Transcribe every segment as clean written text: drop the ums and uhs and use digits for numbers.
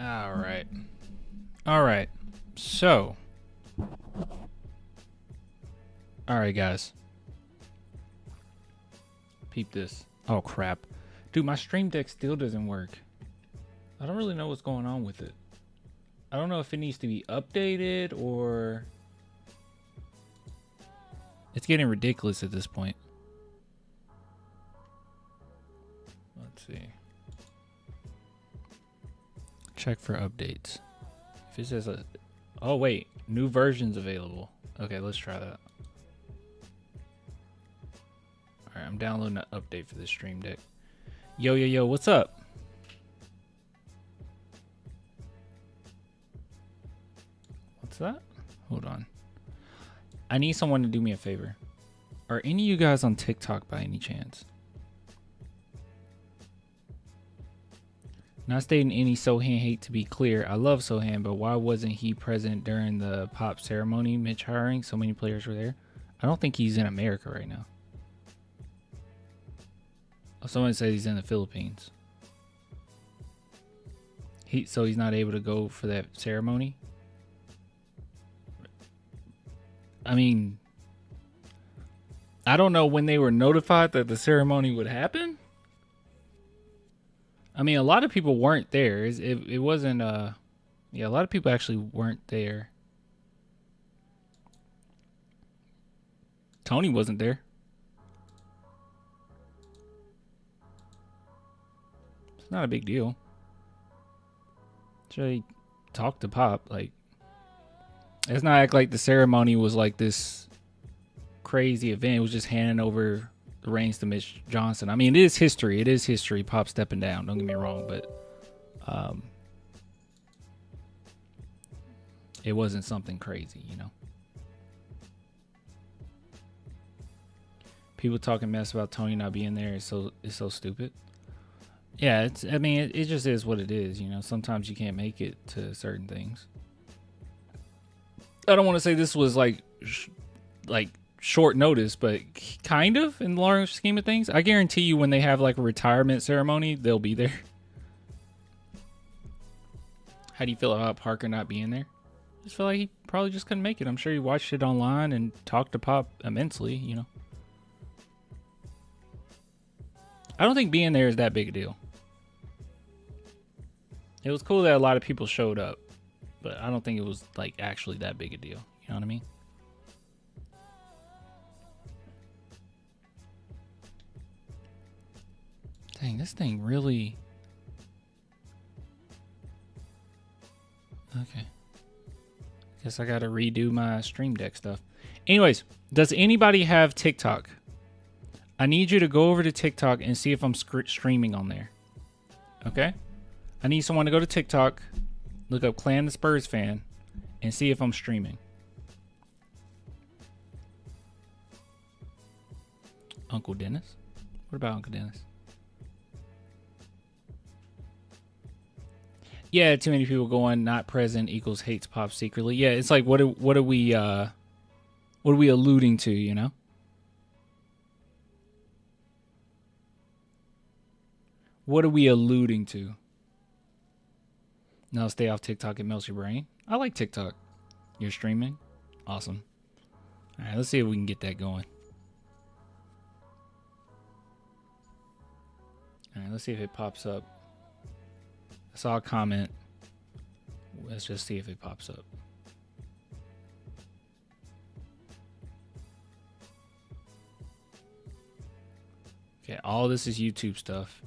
All right. All right. So, all right, guys. Peep this. Oh, crap. Dude, my Stream Deck still doesn't work. I don't really know what's going on with it. I don't know if it needs to be updated or... It's getting ridiculous at this point. Let's see. Check for updates. If it says a... Oh, wait. New versions available. Okay, let's try that. Alright, I'm downloading an update for this Stream Deck. Yo, what's up? What's that? Hold on. I need someone to do me a favor. Are any of you guys on TikTok by any chance? Not stating any Sohan hate to be clear. I love Sohan, but why wasn't he present during the pop ceremony? Mitch hiring, so many players were there. I don't think he's in America right now. Oh, someone said he's in the Philippines. So he's not able to go for that ceremony? I mean, I don't know when they were notified that the ceremony would happen. I mean, a lot of people weren't there. It wasn't, yeah, a lot of people actually weren't there. Tony wasn't there. It's not a big deal. Should he talk to Pop? Like, let's not act like the ceremony was like this crazy event. It was just handing over the reins to Mitch Johnson. I mean, it is history. It is history. Pop stepping down. Don't get me wrong, but it wasn't something crazy, you know. People talking mess about Tony not being there is so stupid. Yeah, it's. I mean, it just is what it is, you know. Sometimes you can't make it to certain things. I don't want to say this was like short notice, but kind of in the large scheme of things. I guarantee you when they have like a retirement ceremony, they'll be there. How do you feel about Parker not being there? I just feel like he probably just couldn't make it. I'm sure he watched it online and talked to Pop immensely, you know. I don't think being there is that big a deal. It was cool that a lot of people showed up, but I don't think it was like actually that big a deal. You know what I mean? Dang, this thing really... Okay. Guess I gotta redo my Stream Deck stuff. Anyways, does anybody have TikTok? I need you to go over to TikTok and see if I'm streaming on there. Okay? I need someone to go to TikTok, look up Clan the Spurs Fan, and see if I'm streaming. Uncle Dennis? What about Uncle Dennis? Yeah, too many people going not present equals hates Pop secretly. Yeah, it's like what are we alluding to, you know? What are we alluding to? No, stay off TikTok. It melts your brain. I like TikTok. You're streaming? Awesome. All right, let's see if we can get that going. All right, let's see if it pops up. I saw a comment. Let's just see if it pops up. Okay, all this is YouTube stuff.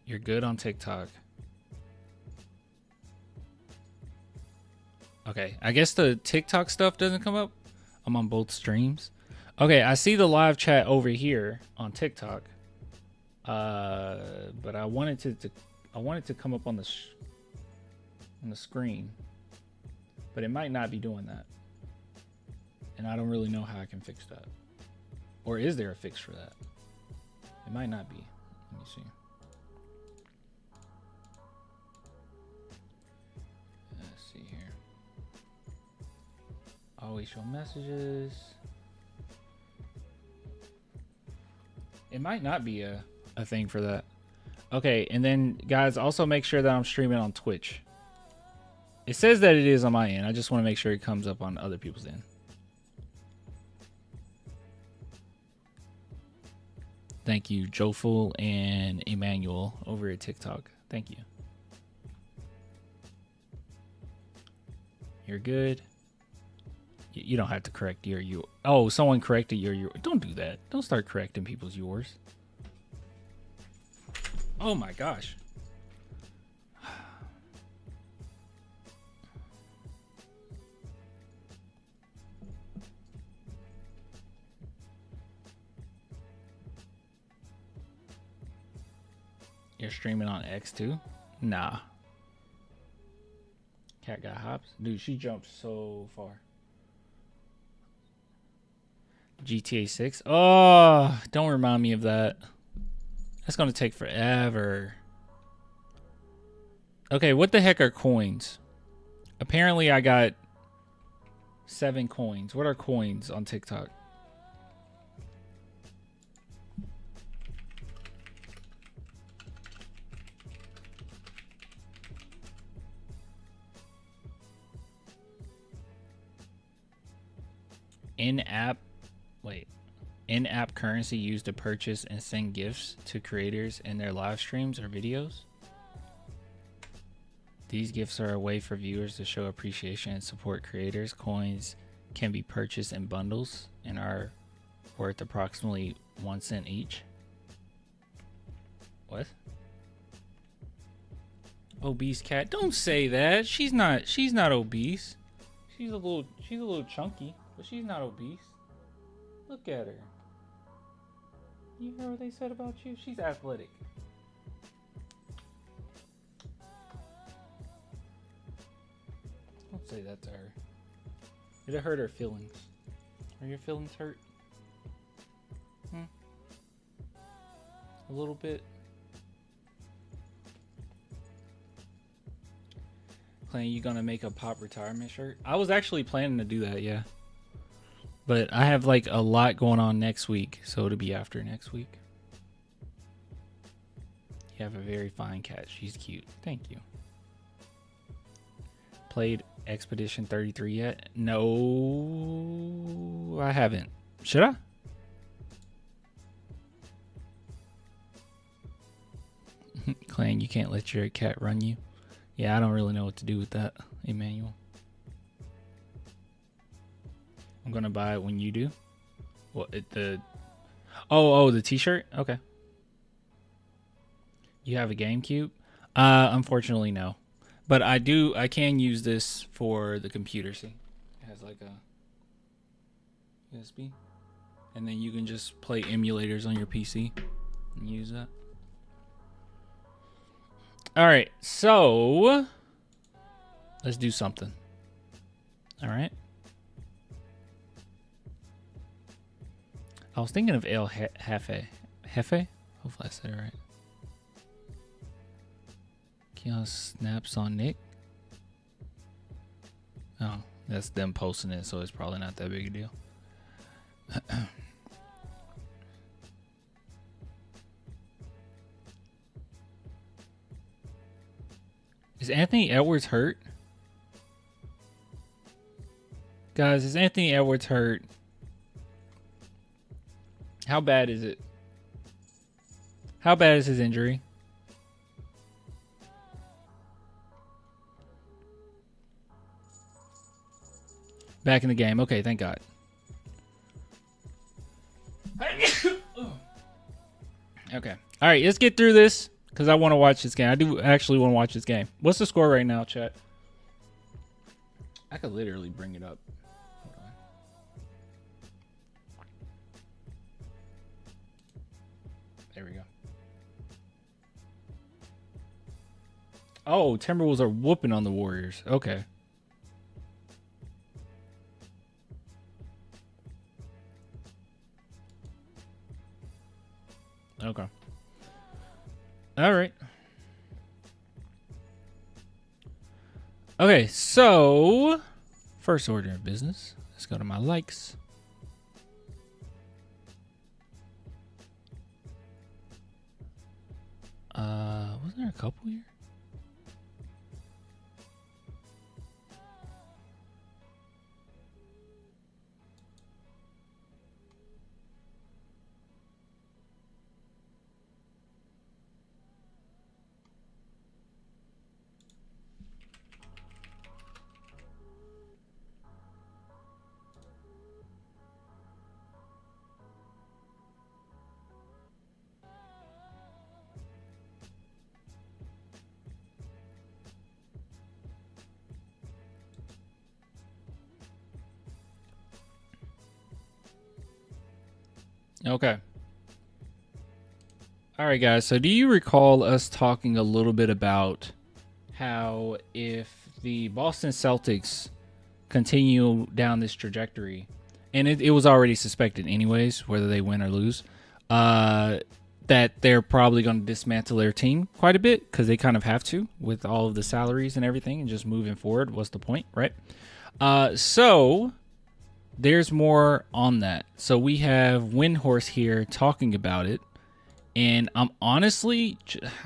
You're good on TikTok. Okay, I guess the TikTok stuff doesn't come up. I'm on both streams. Okay, I see the live chat over here on TikTok. But I wanted to come up on the screen. But it might not be doing that. And I don't really know how I can fix that. Or is there a fix for that? It might not be. Let me see. Let's see here. Always show messages. It might not be a thing for that. Okay, and then guys, also make sure that I'm streaming on Twitch. It says that it is on my end. I just want to make sure it comes up on other people's end. Thank you, Joful and Emmanuel over at TikTok. Thank you. You're good. You don't have to correct your. Oh, someone corrected your. Don't do that. Don't start correcting people's yours. Oh my gosh. You're streaming on X too? Nah. Cat got hops? Dude, she jumped so far. GTA 6? Oh, don't remind me of that. That's going to take forever. Okay, what the heck are coins? Apparently I got 7 coins. What are coins on TikTok? In-app currency used to purchase and send gifts to creators in their live streams or videos. These gifts are a way for viewers to show appreciation and support creators. Coins can be purchased in bundles and are worth approximately 1 cent each. What? Obese cat? Don't say that. She's not obese. She's a little chunky, but she's not obese. Look at her. You hear what they said about you? She's athletic. Don't say that to her. It'll hurt her feelings. Are your feelings hurt? A little bit. Clay, you gonna make a pop retirement shirt? I was actually planning to do that, yeah. But I have like a lot going on next week, so it'll be after next week. You have a very fine cat. She's cute. Thank you. Played Expedition 33 yet? No, I haven't. Should I? Clan, you can't let your cat run you. Yeah, I don't really know what to do with that, Emmanuel. I'm gonna buy it when you do. What the t-shirt? Okay. You have a GameCube? Unfortunately no. But I can use this for the computer, see? It has like a USB. And then you can just play emulators on your PC and use that. Alright, so let's do something. Alright. I was thinking of El Jefe. Hopefully I said it right. Keon snaps on Nick. Oh, that's them posting it, so it's probably not that big a deal. Is Anthony Edwards hurt? Guys, is Anthony Edwards hurt? How bad is it? How bad is his injury? Back in the game. Okay, thank God. Okay. All right, let's get through this because I want to watch this game. I do actually want to watch this game. What's the score right now, chat? I could literally bring it up. Hold on. There we go. Oh, Timberwolves are whooping on the Warriors. Okay. Okay. All right. Okay, so first order of business. Let's go to my likes. Wasn't there a couple here? Okay. All right, guys. So do you recall us talking a little bit about how if the Boston Celtics continue down this trajectory, and it was already suspected anyways, whether they win or lose, that they're probably going to dismantle their team quite a bit because they kind of have to with all of the salaries and everything and just moving forward. What's the point, right? So there's more on that. So we have Windhorse here talking about it. And I'm honestly,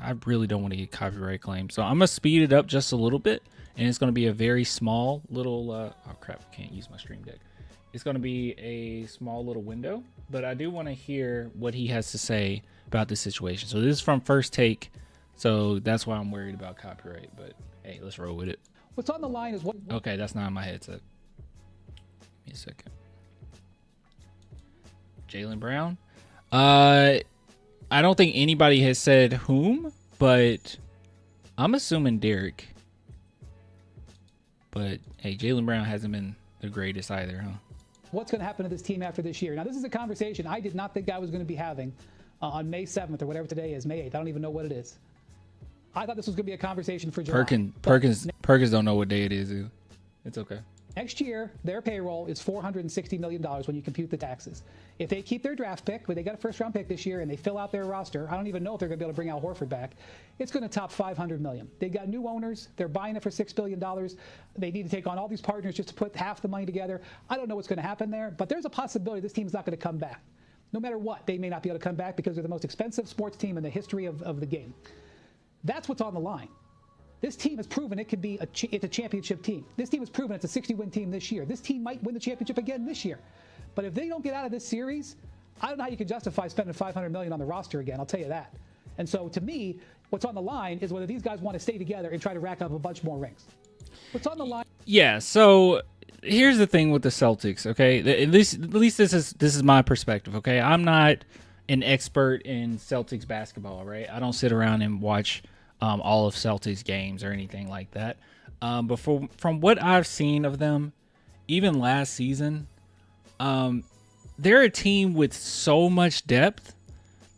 I really don't want to get copyright claims. So I'm going to speed it up just a little bit. And it's going to be a very small little, oh crap, I can't use my Stream Deck. It's going to be a small little window. But I do want to hear what he has to say about this situation. So this is from First Take. So that's why I'm worried about copyright. But hey, let's roll with it. What's on the line is what... Okay, that's not my headset. Give me a second. Jaylen Brown. I don't think anybody has said whom, but I'm assuming Derek. But hey, Jaylen Brown hasn't been the greatest either, huh? What's going to happen to this team after this year? Now, this is a conversation I did not think I was going to be having on May 7th or whatever today is, May 8th. I don't even know what it is. I thought this was going to be a conversation for July. Perkins don't know what day it is. Either. It's okay. Next year, their payroll is $460 million when you compute the taxes. If they keep their draft pick, where they got a first-round pick this year, and they fill out their roster, I don't even know if they're going to be able to bring Al Horford back. It's going to top $500 million. They got new owners. They're buying it for $6 billion. They need to take on all these partners just to put half the money together. I don't know what's going to happen there, but there's a possibility this team's not going to come back. No matter what, they may not be able to come back because they're the most expensive sports team in the history of the game. That's what's on the line. This team has proven it could be it's a championship team. This team has proven it's a 60-win team this year. This team might win the championship again this year. But if they don't get out of this series, I don't know how you can justify spending $500 million on the roster again. I'll tell you that. And so to me, what's on the line is whether these guys want to stay together and try to rack up a bunch more rings. What's on the line? Yeah. So here's the thing with the Celtics. Okay, at least this is my perspective. Okay, I'm not an expert in Celtics basketball. Right, I don't sit around and watch all of Celtics games or anything like that. But from what I've seen of them, even last season, they're a team with so much depth.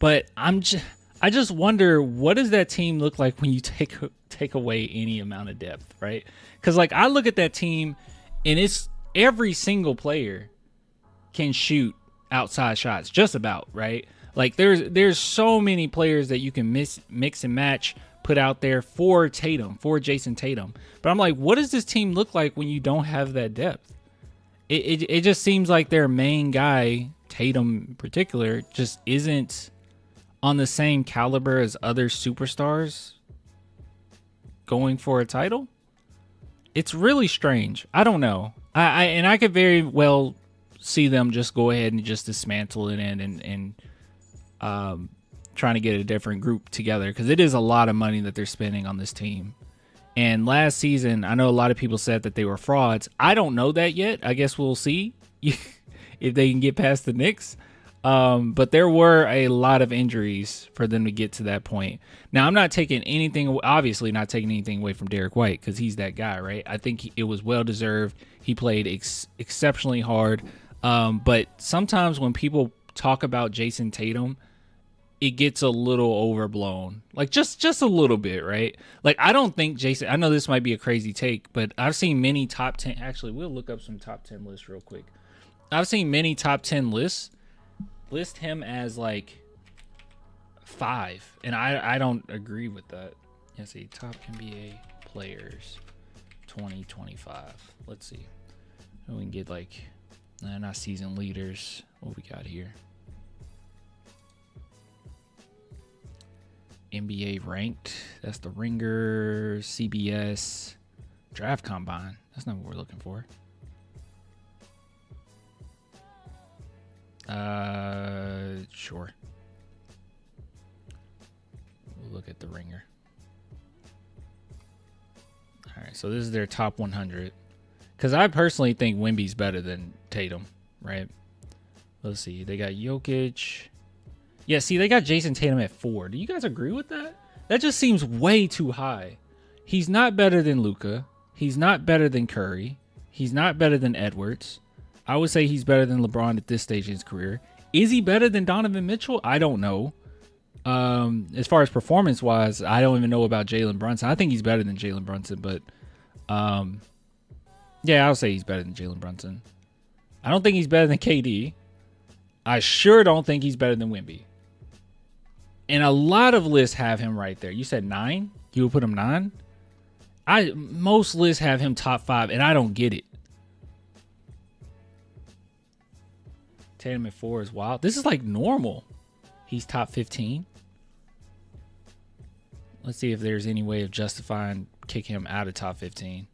But I just wonder, what does that team look like when you take away any amount of depth, right? Because like I look at that team, and it's every single player can shoot outside shots, just about, right? Like there's so many players that you can mix and match, put out there for Jason Tatum. But I'm like, what does this team look like when you don't have that depth? It just seems like their main guy, Tatum in particular, just isn't on the same caliber as other superstars going for a title. It's really strange. I don't know. I could very well see them just go ahead and just dismantle it and trying to get a different group together, because it is a lot of money that they're spending on this team. And last season, I know a lot of people said that they were frauds. I don't know that yet. I guess we'll see if they can get past the Knicks. But there were a lot of injuries for them to get to that point. Now, I'm not taking anything, obviously not taking anything away from Derek White, because he's that guy, right? I think it was well deserved. He played exceptionally hard. But sometimes when people talk about Jason Tatum, it gets a little overblown, like just a little bit, right? Like, I don't think Jason, I know this might be a crazy take, but I've seen many top 10, actually, we'll look up some top 10 lists real quick. I've seen many top 10 lists list him as like 5, and I don't agree with that. Let's see, top NBA players 2025. Let's see. We can get like, not season leaders. What we got here? NBA ranked. That's the Ringer, CBS, Draft Combine. That's not what we're looking for. Sure. We'll look at the Ringer. All right, so this is their top 100. Because I personally think Wemby's better than Tatum, right? Let's see. They got Jokic. Yeah, see, they got Jason Tatum at 4. Do you guys agree with that? That just seems way too high. He's not better than Luka. He's not better than Curry. He's not better than Edwards. I would say he's better than LeBron at this stage in his career. Is he better than Donovan Mitchell? I don't know. As far as performance wise, I don't even know about Jalen Brunson. I think he's better than Jalen Brunson, but yeah, I'll say he's better than Jalen Brunson. I don't think he's better than KD. I sure don't think he's better than Wemby. And a lot of lists have him right there. You said 9? You would put him 9? Most lists have him top 5, and I don't get it. Tatum at 4 is wild. This is like normal. He's top 15. Let's see if there's any way of justifying kicking him out of top 15.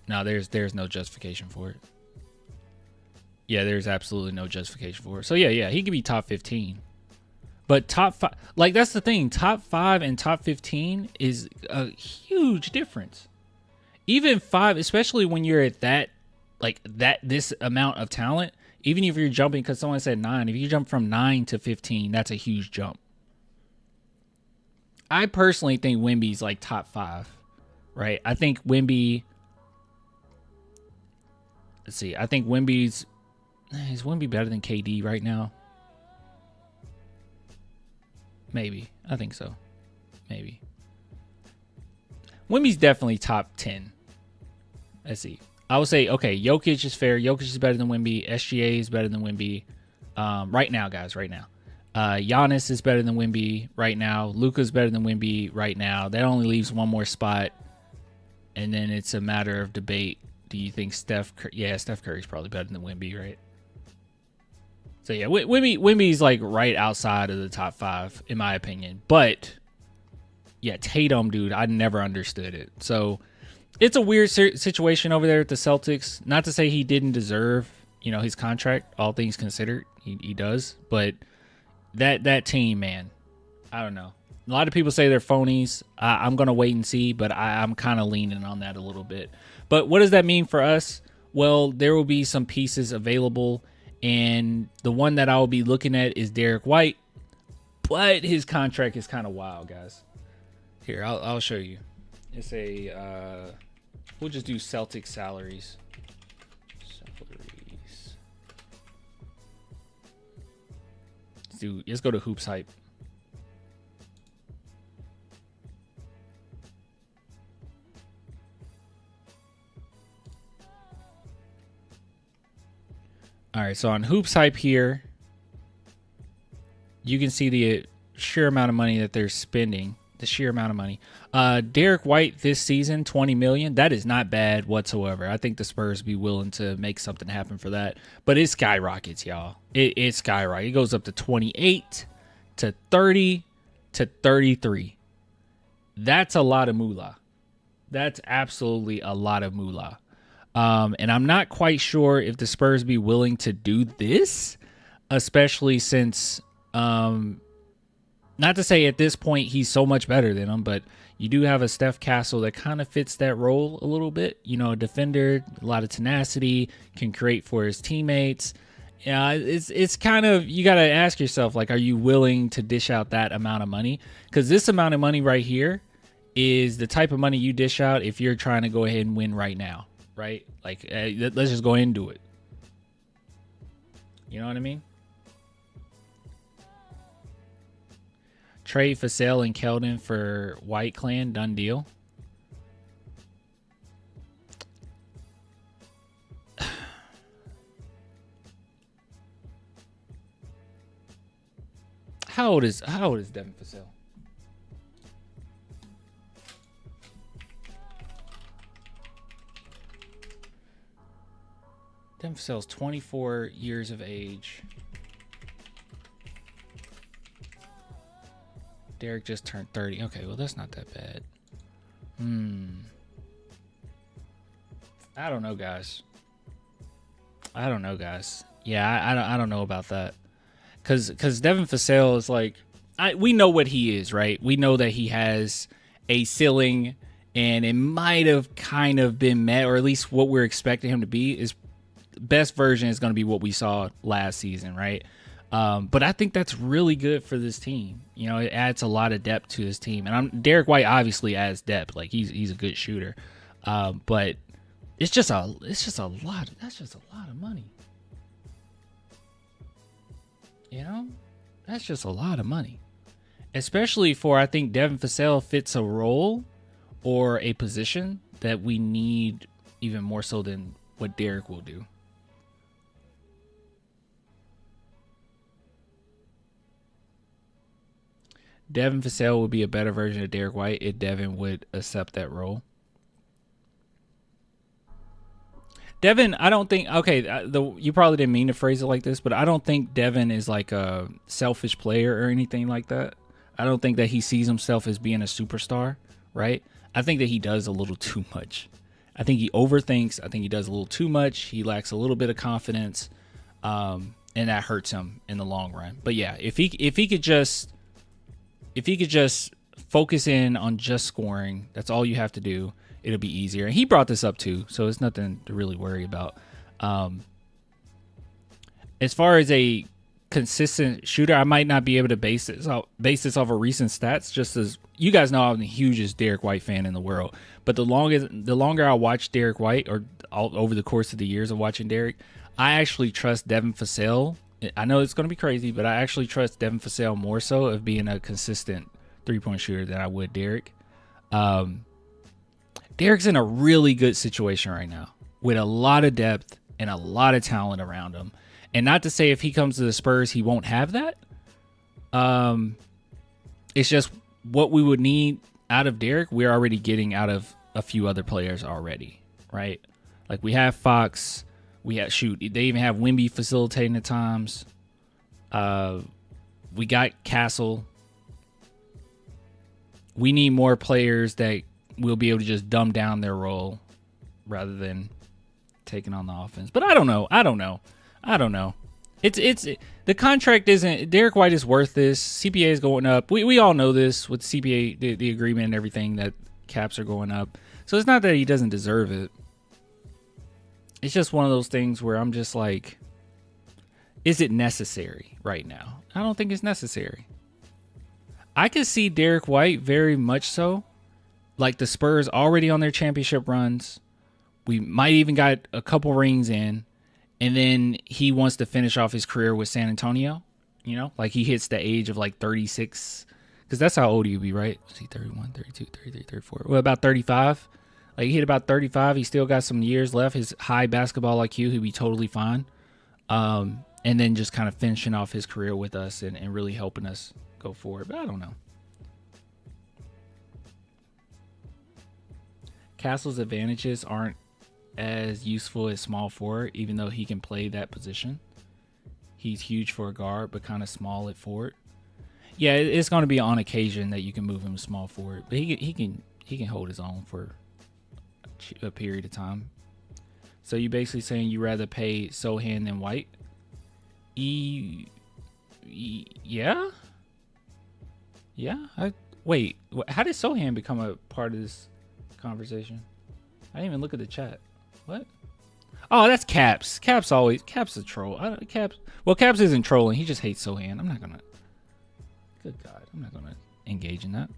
No, there's no justification for it. Yeah, there's absolutely no justification for it. So yeah, he could be top 15. But top 5, like that's the thing. Top 5 and top 15 is a huge difference. Even 5, especially when you're at this amount of talent. Even if you're jumping, because someone said 9, if you jump from 9 to 15, that's a huge jump. I personally think Wemby's like top 5, right? I think Wemby. Let's see. I think is Wemby better than KD right now? Maybe. I think so. Maybe. Wemby's definitely top 10. Let's see. I would say, okay, Jokic is fair. Jokic is better than Wemby. SGA is better than Wemby. Right now, guys, right now. Giannis is better than Wemby right now. Luka's better than Wemby right now. That only leaves one more spot. And then it's a matter of debate. Do you think Steph Curry's probably better than Wemby, right? So yeah, Wemby's like right outside of the top 5, in my opinion. But yeah, Tatum, dude, I never understood it. So it's a weird situation over there at the Celtics. Not to say he didn't deserve, his contract, all things considered. He does. But that team, man, I don't know. A lot of people say they're phonies. I'm going to wait and see, but I'm kind of leaning on that a little bit. But what does that mean for us? Well, there will be some pieces available, and the one that I will be looking at is Derek White, but his contract is kind of wild, guys. Here, I'll show you. It's we'll just do Celtics salaries. Let's go to Hoops Hype. All right, so on Hoops Hype here, you can see the sheer amount of money that they're spending. The sheer amount of money. Derek White this season, $20 million. That is not bad whatsoever. I think the Spurs be willing to make something happen for that. But it skyrockets, y'all. It skyrockets. It goes up to 28 to 30 to 33. That's a lot of moolah. That's absolutely a lot of moolah. And I'm not quite sure if the Spurs be willing to do this, especially since, not to say at this point he's so much better than him, but you do have a Steph Castle that kind of fits that role a little bit. A defender, a lot of tenacity, can create for his teammates. Yeah, it's kind of, you got to ask yourself, like, are you willing to dish out that amount of money? Because this amount of money right here is the type of money you dish out if you're trying to go ahead and win right now. Right? Like, let's just go ahead and do it. You know what I mean? Trade Vassell and Keldon for White Clan, done deal. How old is Devin Vassell? Devin Vassell's 24 years of age. Derek just turned 30. Okay, well, that's not that bad. I don't know, guys. Yeah, I don't know about that. Because Devin Vassell is like, we know what he is, right? We know that he has a ceiling, and it might have kind of been met, or at least what we're expecting him to be is best version is going to be what we saw last season, right? But I think that's really good for this team. It adds a lot of depth to this team, and Derek White obviously adds depth. Like he's a good shooter, but it's just a lot. That's just a lot of money. You know, that's just a lot of money. Especially for, I think Devin Vassell fits a role or a position that we need even more so than what Derek will do. Devin Vassell would be a better version of Derek White if Devin would accept that role. Devin, I don't think. Okay, you probably didn't mean to phrase it like this, but I don't think Devin is like a selfish player or anything like that. I don't think that he sees himself as being a superstar, right? I think that he does a little too much. I think he overthinks. I think he does a little too much. He lacks a little bit of confidence, and that hurts him in the long run. But yeah, if he could just focus in on just scoring, that's all you have to do. It'll be easier. And he brought this up too, so it's nothing to really worry about. As far as a consistent shooter, I might not be able to base this off of recent stats. Just as you guys know, I'm the hugest Derek White fan in the world. But the longer I watch Derek White, or over the course of the years of watching Derek, I actually trust Devin Vassell. I know it's going to be crazy, but I actually trust Devin Vassell more so of being a consistent 3-point shooter than I would Derek. Derek's in a really good situation right now with a lot of depth and a lot of talent around him. And not to say if he comes to the Spurs, he won't have that. It's just what we would need out of Derek, we're already getting out of a few other players already, right? Like we have Fox, they even have Wemby facilitating at times. We got Castle. We need more players that will be able to just dumb down their role rather than taking on the offense. But I don't know. It's the contract isn't. Derek White is worth this. CPA is going up. We all know this with CPA, the agreement and everything, that caps are going up. So it's not that he doesn't deserve it. It's just one of those things where I'm just like, is it necessary right now? I don't think it's necessary. I could see Derek White very much so. Like the Spurs already on their championship runs. We might even got a couple rings in. And then he wants to finish off his career with San Antonio. You know, like he hits the age of like 36. Because that's how old he'd be, right? Is he 31, 32, 33, 34? Well, about 35. Like he hit about 35. He still got some years left. His high basketball IQ, he'd be totally fine. And then just kind of finishing off his career with us and really helping us go forward. But I don't know. Castle's advantages aren't as useful as small forward, even though he can play that position. He's huge for a guard, but kind of small at forward. Yeah, it's going to be on occasion that you can move him to small forward, but he can hold his own for a period of time. So you basically saying you rather pay Sohan than White? Yeah. Wait. How did Sohan become a part of this conversation? I didn't even look at the chat. What? Oh, that's Caps. Caps a troll. Caps isn't trolling. He just hates Sohan. Good God, I'm not gonna engage in that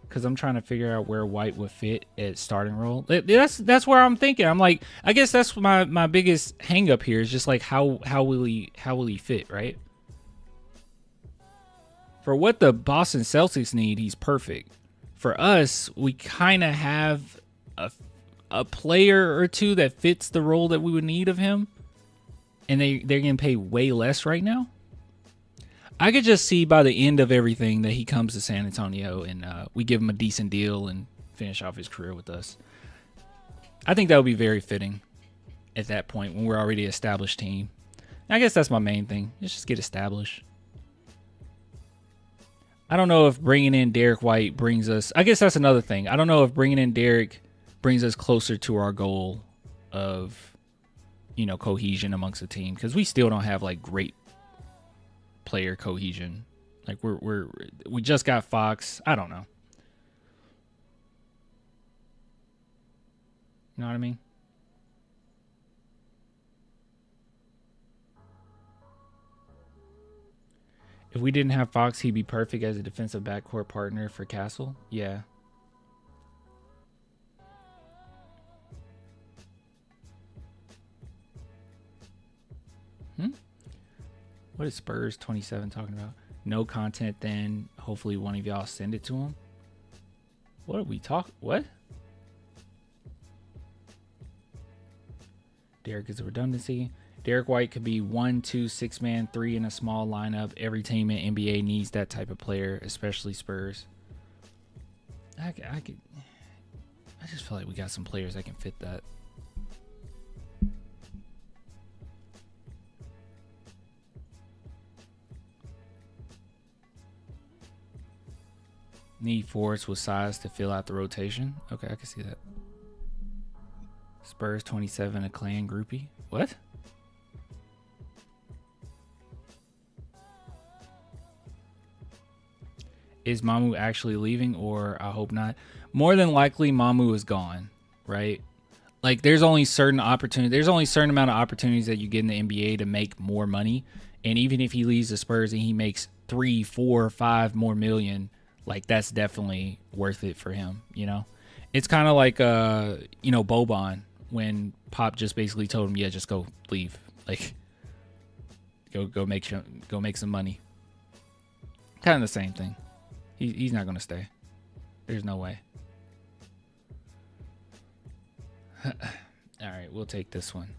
because I'm trying to figure out where White would fit at starting role. That's where I'm thinking. I'm like, I guess that's my biggest hang up here is just like how will he fit, right? For what the Boston Celtics need, he's perfect. For us, we kind of have a player or two that fits the role that we would need of him, and they're getting paid way less right now. I could just see by the end of everything that he comes to San Antonio and we give him a decent deal and finish off his career with us. I think that would be very fitting at that point when we're already an established team. I guess that's my main thing. Let's just get established. I don't know if bringing in Derek White brings us... I guess that's another thing. I don't know if bringing in Derek brings us closer to our goal of, cohesion amongst the team, because we still don't have like great player cohesion. Like we just got Fox. I don't know. You know what I mean? If we didn't have Fox, he'd be perfect as a defensive backcourt partner for Castle. Yeah. What is Spurs 27 talking about? No content, then hopefully one of y'all send it to him. What are we talking? What? Derek is a redundancy. Derek White could be 1, 2, 6-man, 3 in a small lineup. Every team in NBA needs that type of player, especially Spurs. I just feel like we got some players that can fit that. Need forwards with size to fill out the rotation. Okay, I can see that. Spurs 27, a clan groupie. What? Is Mamu actually leaving, or I hope not? More than likely, Mamu is gone, right? Like, there's only certain opportunities. There's only a certain amount of opportunities that you get in the NBA to make more money. And even if he leaves the Spurs and he makes 3, 4, 5 more million, like, that's definitely worth it for him, you know? It's kind of like, Boban, when Pop just basically told him, yeah, just go leave. Like, go make some money. Kind of the same thing. He's not going to stay. There's no way. All right, we'll take this one.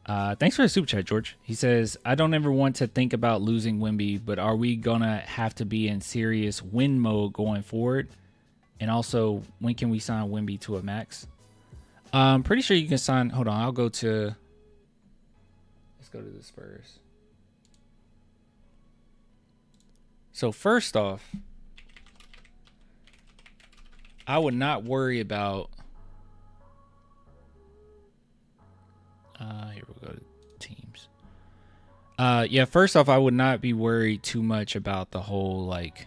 Thanks for the super chat, George. He says, I don't ever want to think about losing Wemby, but are we going to have to be in serious win mode going forward? And also, when can we sign Wemby to a max? I'm pretty sure you can sign. Hold on, let's go to the Spurs. So first off, I would not worry about. Here we'll go to teams. Yeah, first off, I would not be worried too much about the whole, like,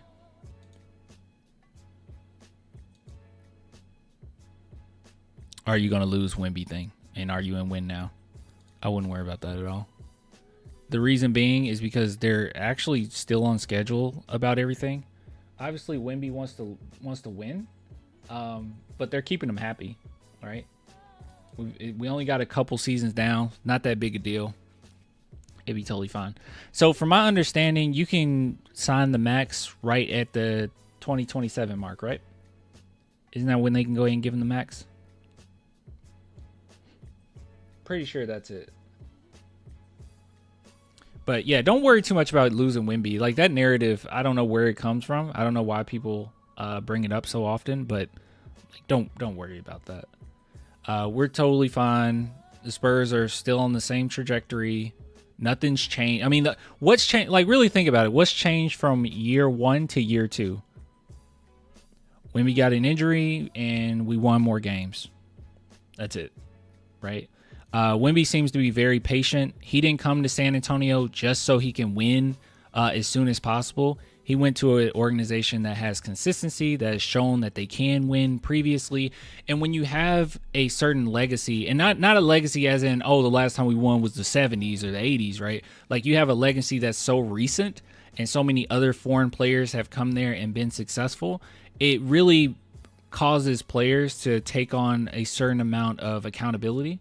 are you going to lose Wemby thing? And are you in win now? I wouldn't worry about that at all. The reason being is because they're actually still on schedule about everything. Obviously, Wemby wants to win, but they're keeping him happy, right? We only got a couple seasons down. Not that big a deal. It'd be totally fine. So from my understanding, you can sign the max right at the 2027 mark, right? Isn't that when they can go ahead and give him the max? Pretty sure that's it. But yeah, don't worry too much about losing Wemby. Like, that narrative, I don't know where it comes from. I don't know why people bring it up so often, but like, don't worry about that. We're totally fine. The Spurs are still on the same trajectory. Nothing's changed. I mean, what's changed? Like, really think about it. What's changed from year 1 to year 2? When we got an injury and we won more games. That's it, right? Wemby seems to be very patient. He didn't come to San Antonio just so he can win as soon as possible. He went to an organization that has consistency, that has shown that they can win previously. And when you have a certain legacy, and not a legacy as in, oh, the last time we won was the 70s or the 80s, right? Like, you have a legacy that's so recent and so many other foreign players have come there and been successful. It really causes players to take on a certain amount of accountability.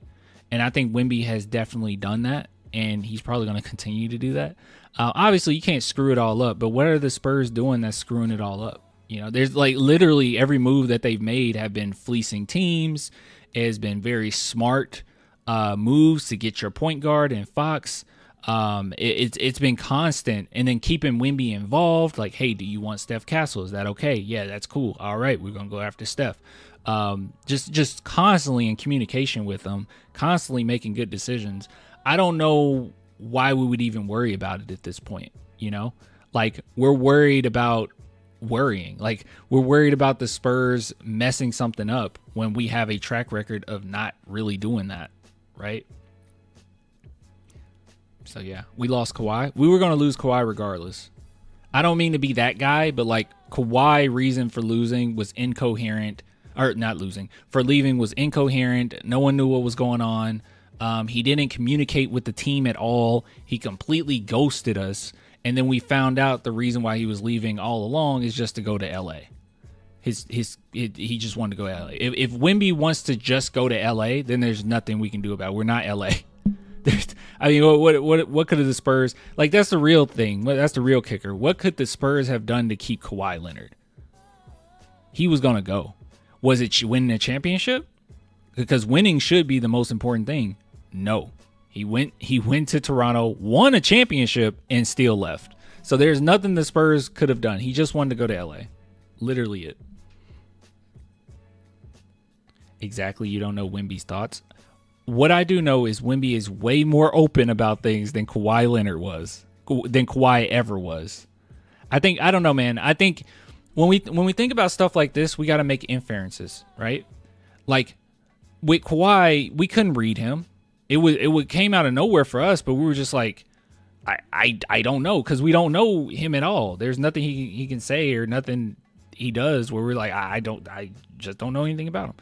And I think Wemby has definitely done that, and he's probably going to continue to do that. Obviously, you can't screw it all up, but what are the Spurs doing that's screwing it all up? You know, there's like literally every move that they've made have been fleecing teams. It has been very smart moves to get your point guard and Fox. It's been constant, and then keeping Wemby involved. Like, hey, do you want Steph Castle? Is that okay? Yeah, that's cool. All right, we're gonna go after Steph. Just constantly in communication with them, constantly making good decisions. I don't know why we would even worry about it at this point. You know, like, we're worried about worrying. Like, we're worried about the Spurs messing something up when we have a track record of not really doing that, right? So yeah, we lost Kawhi. We were going to lose Kawhi regardless. I don't mean to be that guy, but like, Kawhi reason for losing was incoherent, or not losing, for leaving was incoherent. No one knew what was going on. He didn't communicate with the team at all. He completely ghosted us. And then we found out the reason why he was leaving all along is just to go to LA. He just wanted to go to LA. If Wemby wants to just go to LA, then there's nothing we can do about it. We're not LA. I mean, what could the Spurs, like, that's the real thing. That's the real kicker. What could the Spurs have done to keep Kawhi Leonard? He was going to go. Was it winning a championship? Because winning should be the most important thing. No. He went to Toronto, won a championship, and still left. So there's nothing the Spurs could have done. He just wanted to go to LA. Literally it. Exactly. You don't know Wemby's thoughts. What I do know is Wemby is way more open about things than Kawhi Leonard was, than Kawhi ever was. I don't know, man. I think when we think about stuff like this, we got to make inferences, right? Like with Kawhi, we couldn't read him. It came out of nowhere for us, but we were just like, I don't know, because we don't know him at all. There's nothing he can say or nothing he does where we're like, I just don't know anything about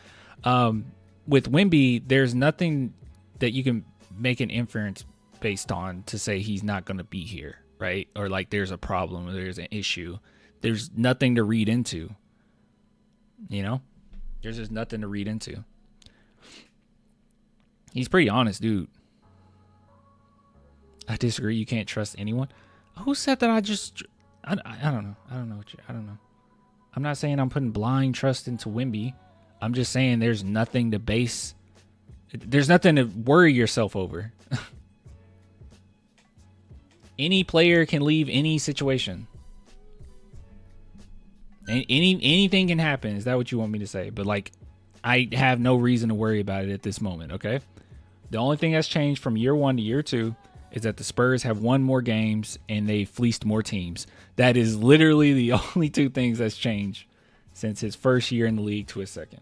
him. With Wemby, there's nothing that you can make an inference based on to say he's not going to be here, right? Or like there's a problem or there's an issue. There's nothing to read into, you know? There's just nothing to read into. He's pretty honest, dude. I disagree. You can't trust anyone. Who said that? I don't know. I don't know. I'm not saying I'm putting blind trust into Wemby. I'm just saying there's nothing to worry yourself over. Any player can leave any situation. Anything can happen. Is that what you want me to say? But like, I have no reason to worry about it at this moment, okay? The only thing that's changed from year 1 to year 2 is that the Spurs have won more games and they fleeced more teams. That is literally the only 2 things that's changed since his first year in the league to his second.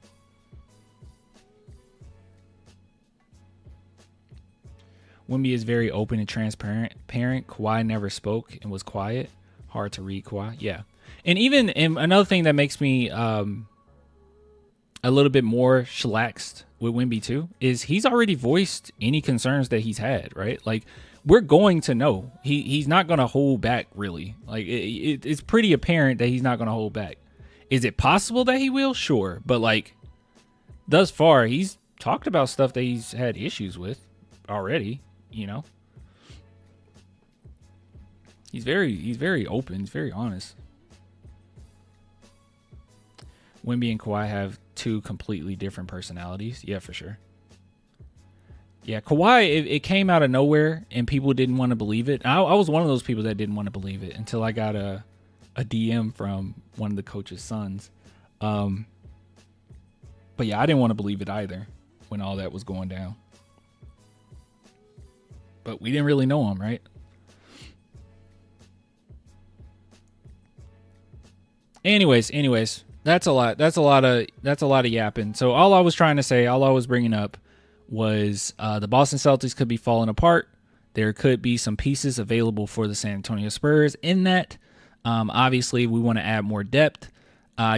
Wemby is very open and transparent. Kawhi never spoke and was quiet. Hard to read Kawhi. Yeah. And another thing that makes me a little bit more chillaxed with Wemby too is he's already voiced any concerns that he's had, right? Like, we're going to know. He's not going to hold back, really. Like, it's pretty apparent that he's not going to hold back. Is it possible that he will? Sure. But, like, thus far, he's talked about stuff that he's had issues with already, you know? He's very open. He's very honest. Wemby and Kawhi have 2 completely different personalities. Yeah, for sure. Yeah, Kawhi, it came out of nowhere, and people didn't want to believe it. I was one of those people that didn't want to believe it until I got a DM from one of the coach's sons. But yeah, I didn't want to believe it either when all that was going down. But we didn't really know him, right? Anyways, that's a lot. That's a lot of yapping. So all I was bringing up was the Boston Celtics could be falling apart. There could be some pieces available for the San Antonio Spurs in that. Obviously, we want to add more depth.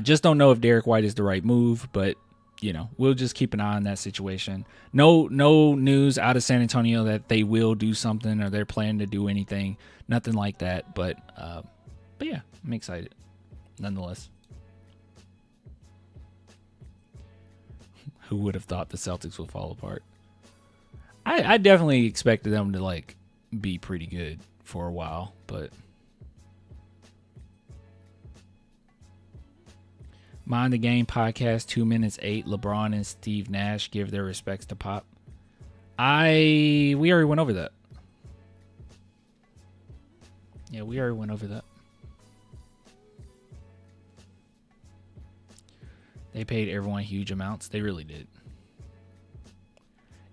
Just don't know if Derek White is the right move, but you know, we'll just keep an eye on that situation. No news out of San Antonio that they will do something or they're planning to do anything. Nothing like that. But yeah, I'm excited nonetheless. Who would have thought the Celtics would fall apart? I definitely expected them to like be pretty good for a while, but Mind the Game podcast 2 minutes 8. LeBron and Steve Nash give their respects to Pop. We already went over that. Yeah, we already went over that. They paid everyone huge amounts. They really did.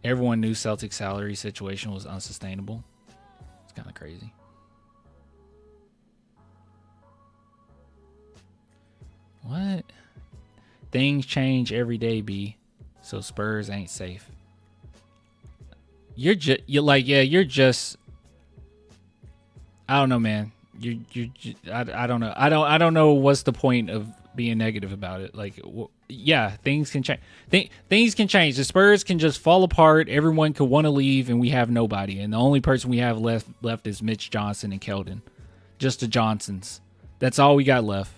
Everyone knew Celtics' salary situation was unsustainable. It's kind of crazy. What? Things change every day, B. So Spurs ain't safe. You're just. I don't know, man. I don't know. I don't know what's the point of being negative about it. Like, yeah, things can change. Things can change. The Spurs can just fall apart. Everyone could want to leave, and we have nobody. And the only person we have left is Mitch Johnson and Keldon. Just the Johnsons. That's all we got left.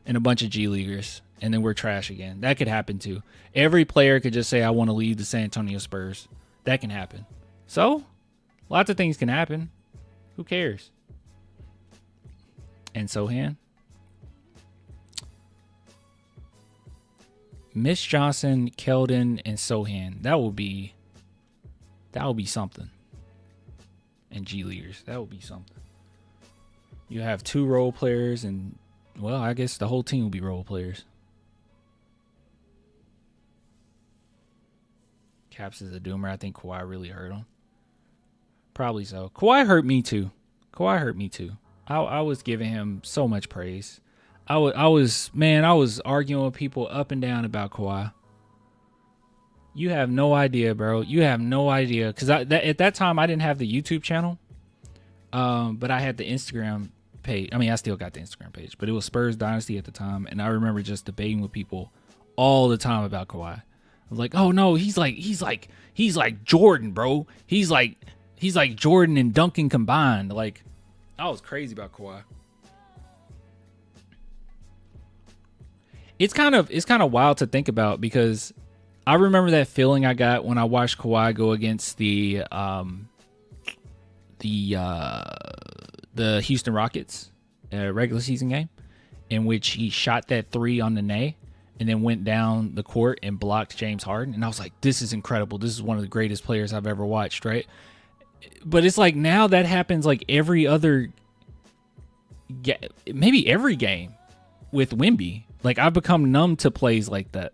And a bunch of G Leaguers. And then we're trash again. That could happen too. Every player could just say, I want to leave the San Antonio Spurs. That can happen. So, Lots of things can happen. Who cares? And Sohan. Mitch Johnson, Keldon, and Sohan. That would be something. And G Leaguers. That would be something. You have 2 role players, and well, I guess the whole team will be role players. Caps is a doomer. I think Kawhi really hurt him. Probably so. Kawhi hurt me too. I was giving him so much praise. I was arguing with people up and down about Kawhi. You have no idea, bro. You have no idea. Because at that time, I didn't have the YouTube channel. But I had the Instagram page. I mean, I still got the Instagram page. But it was Spurs Dynasty at the time. And I remember just debating with people all the time about Kawhi. I was like, oh, no, he's like Jordan, bro. He's like Jordan and Duncan combined. Like, I was crazy about Kawhi. It's kind of wild to think about because I remember that feeling I got when I watched Kawhi go against the Houston Rockets regular season game, in which he shot that 3 on the nay and then went down the court and blocked James Harden. And I was like, this is incredible. This is one of the greatest players I've ever watched, right? But it's like now that happens like every other, maybe every game with Wemby. Like, I've become numb to plays like that.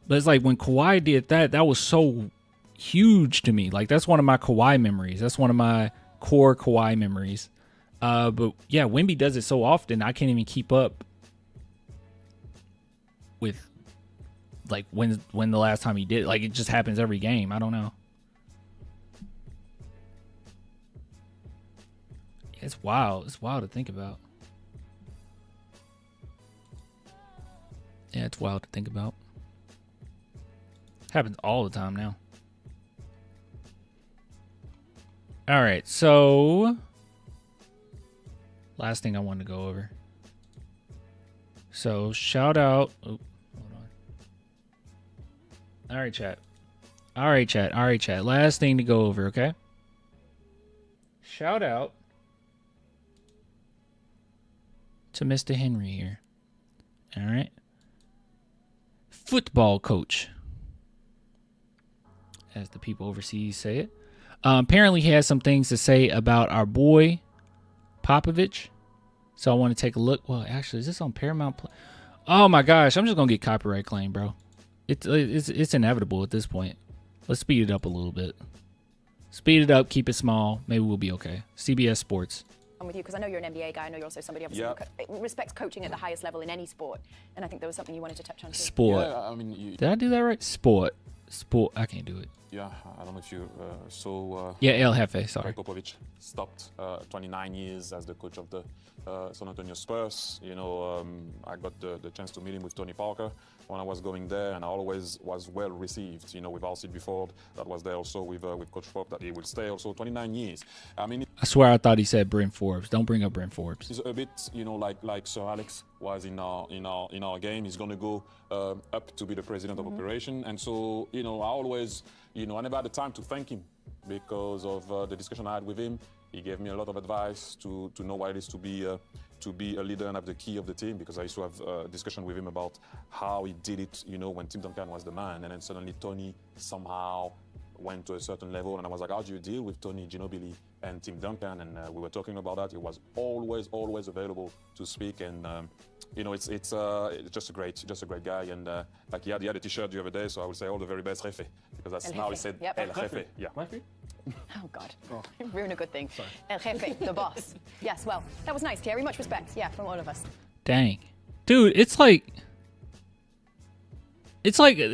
But it's like when Kawhi did that, that was so huge to me. Like, that's one of my Kawhi memories. That's one of my core Kawhi memories. But yeah, Wemby does it so often, I can't even keep up with like when the last time he did it. Like, it just happens every game. I don't know. It's wild. It's wild to think about. Yeah, it's wild to think about. Happens all the time now. All right, so last thing I wanted to go over. So shout out. Oh, hold on. All right, chat. Last thing to go over, okay? Shout out to Mr. Henry here. All right. Football coach, as the people overseas say it. Apparently he has some things to say about our boy Popovich. So I want to take a look. Well, actually, is this on Paramount Plus? Oh my gosh, I'm just gonna get copyright claim, bro. It's inevitable at this point. Let's speed it up a little bit. Speed it up, keep it small. Maybe we'll be okay. CBS Sports. I'm with you because I know you're an NBA guy. I know you're also somebody obviously who respects coaching at the highest level in any sport. And I think there was something you wanted to touch on too. Sport. Yeah, I mean, did I do that right? Sport. I can't do it. Yeah, I don't know if you saw. Yeah, El Jefe. Sorry. Gregg Popovich stopped 29 years as the coach of the San Antonio Spurs. You know, I got the chance to meet him with Tony Parker when I was going there, and I always was well received. You know, with Alcide before, that was there also with Coach Pop, that he will stay also 29 years. I mean, I swear I thought he said Bryn Forbes. Don't bring up Bryn Forbes. He's a bit, you know, like Sir Alex was in our game. He's going to go up to be the president of operation, and so you know, I always, you know, I never had the time to thank him because of the discussion I had with him. He gave me a lot of advice to know what it is to be a leader and have the key of the team, because I used to have a discussion with him about how he did it, you know, when Tim Duncan was the man, and then suddenly Tony somehow went to a certain level, and I was like, how do you deal with Tony Ginobili and Tim Duncan? And we were talking about that. He was always available to speak, and you know, it's just a great guy, and like he had a T-shirt the other day, so I would say all the very best, Jefe, because that's now he said El Jefe. Yeah. Oh, God. Ruin a good thing. Sorry. El Jefe, the boss. Yes, well, that was nice, Thierry. Much respect, yeah, from all of us. Dang. Dude, it's like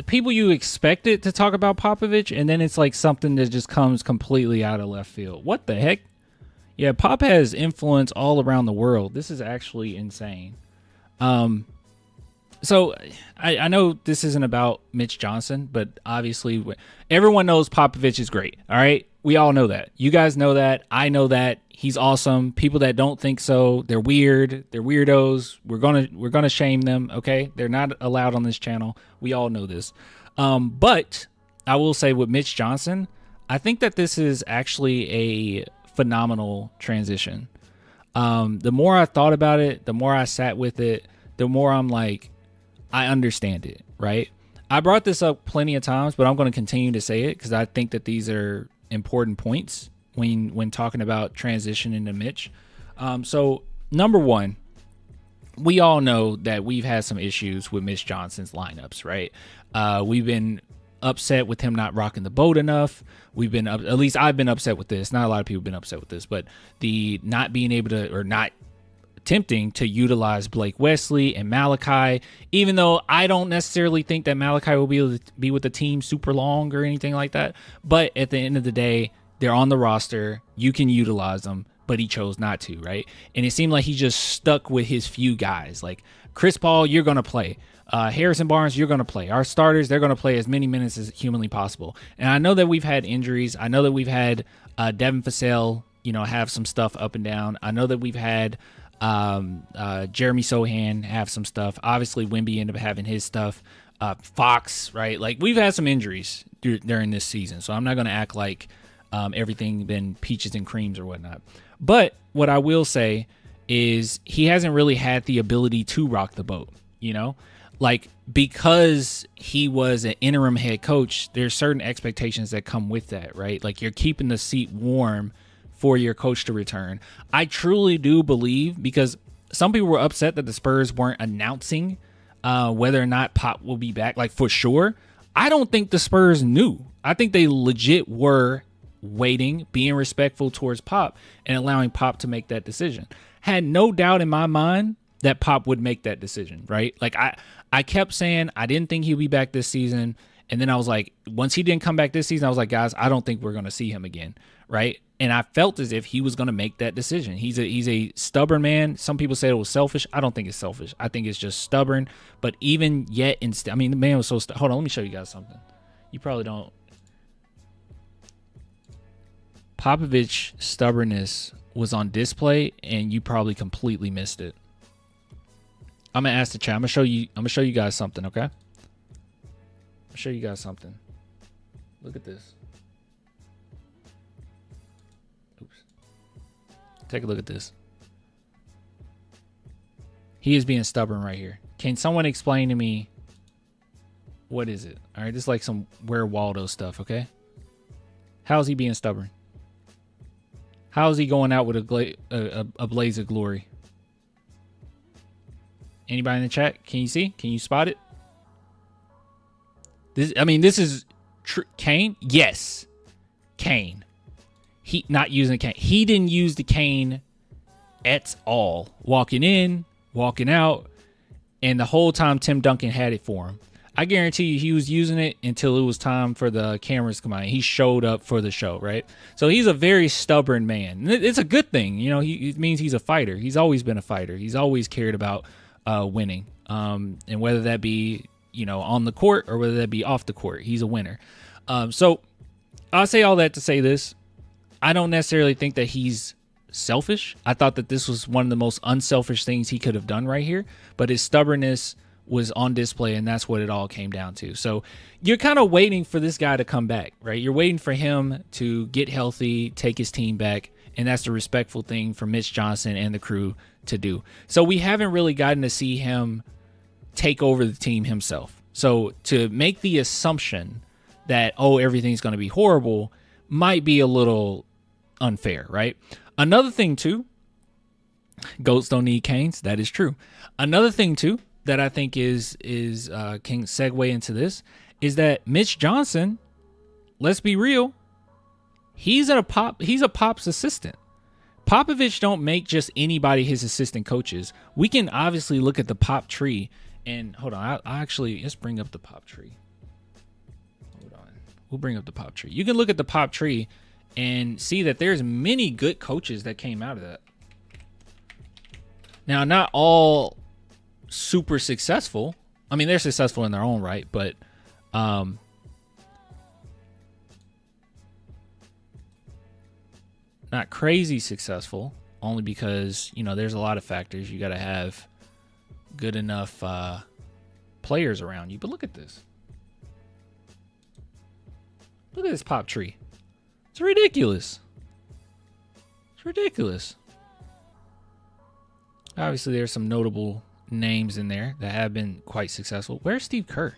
people you expect it to talk about Popovich, and then it's like something that just comes completely out of left field. What the heck? Yeah, Pop has influence all around the world. This is actually insane. So I know this isn't about Mitch Johnson, but obviously everyone knows Popovich is great. All right. We all know that. You guys know that. I know that. He's awesome. People that don't think so, they're weird. They're weirdos. We're gonna shame them. Okay. They're not allowed on this channel. We all know this. But I will say with Mitch Johnson, I think that this is actually a phenomenal transition. The more I thought about it, the more I sat with it, the more I'm like, I understand it, right? I brought this up plenty of times, but I'm going to continue to say it because I think that these are important points when talking about transition into Mitch. So number one, we all know that we've had some issues with Mitch Johnson's lineups, right? We've been upset with him not rocking the boat enough. At least I've been upset with this. Not a lot of people have been upset with this, but the not being able to, or not attempting to utilize Blake Wesley and Malachi, even though I don't necessarily think that Malachi will be able to be with the team super long or anything like that. But at the end of the day, they're on the roster. You can utilize them, but he chose not to, right? And it seemed like he just stuck with his few guys. Like Chris Paul, you're going to play. Harrison Barnes, you're going to play. Our starters, they're going to play as many minutes as humanly possible. And I know that we've had injuries. I know that we've had Devin Vassell, have some stuff up and down. I know that we've had Jeremy Sohan have some stuff. Obviously, Wemby ended up having his stuff. Fox, right? Like, we've had some injuries during this season, so I'm not going to act like everything been peaches and creams or whatnot. But what I will say is he hasn't really had the ability to rock the boat, Like, because he was an interim head coach, there's certain expectations that come with that, right? Like, you're keeping the seat warm for your coach to return. I truly do believe, because some people were upset that the Spurs weren't announcing whether or not Pop will be back, like, for sure. I don't think the Spurs knew. I think they legit were waiting, being respectful towards Pop, and allowing Pop to make that decision. Had no doubt in my mind that Pop would make that decision, right? Like, I kept saying I didn't think he'd be back this season. And then I was like, once he didn't come back this season, I was like, guys, I don't think we're going to see him again, right? And I felt as if he was going to make that decision. He's a stubborn man. Some people say it was selfish. I don't think it's selfish. I think it's just stubborn. But even yet, the man was so hold on, let me show you guys something. You probably don't. Popovich's stubbornness was on display, and you probably completely missed it. I'm gonna ask the chat. I'm gonna show you guys something, okay? I'll show you guys something. Look at this. Oops. Take a look at this. He is being stubborn right here. Can someone explain to me what is it? All right, this is like some Where Waldo stuff, okay? How's he being stubborn? How is he going out with a blaze of glory? Anybody in the chat? Can you see? Can you spot it? This is Kane. Yes, Kane. He not using the cane. He didn't use the cane at all. Walking in, walking out, and the whole time Tim Duncan had it for him. I guarantee you he was using it until it was time for the cameras to come out. He showed up for the show, right? So he's a very stubborn man. It's a good thing. It means he's a fighter. He's always been a fighter. He's always cared about winning. And whether that be, on the court or whether that be off the court, he's a winner. So I'll say all that to say this. I don't necessarily think that he's selfish. I thought that this was one of the most unselfish things he could have done right here, but his stubbornness was on display, and that's what it all came down to. So you're kind of waiting for this guy to come back, right? You're waiting for him to get healthy, take his team back, and that's the respectful thing for Mitch Johnson and the crew to do. So we haven't really gotten to see him take over the team himself. So to make the assumption that, everything's going to be horrible might be a little unfair, right? Another thing, too, goats don't need canes. That is true. Another thing, too, that I think is can segue into this is that Mitch Johnson, let's be real, he's a Pop's assistant. Popovich don't make just anybody his assistant coaches. We can obviously look at the Pop tree, and hold on, let's bring up the Pop tree. Hold on, we'll bring up the Pop tree. You can look at the Pop tree and see that there's many good coaches that came out of that. Now, not all super successful. They're successful in their own right, but not crazy successful, only because, there's a lot of factors. You got to have good enough players around you. But look at this. Look at this Pop tree. It's ridiculous. It's ridiculous. Obviously, there's some notable names in there that have been quite successful. Where's Steve Kerr?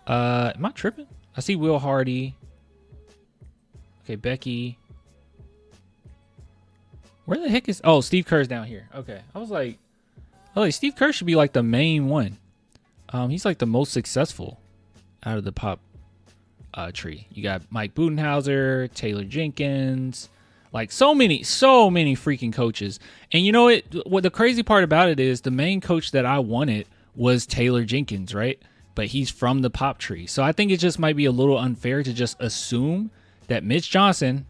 Am I tripping? I see Will Hardy. Okay, Becky. Where the heck is... Oh, Steve Kerr's down here. Okay. I was like... Oh, Steve Kerr should be like the main one. He's like the most successful out of the pop tree. You got Mike Budenhauser, Taylor Jenkins... Like so many freaking coaches. And you know what the crazy part about it is the main coach that I wanted was Taylor Jenkins, right? But he's from the pop tree. So I think it just might be a little unfair to just assume that Mitch Johnson,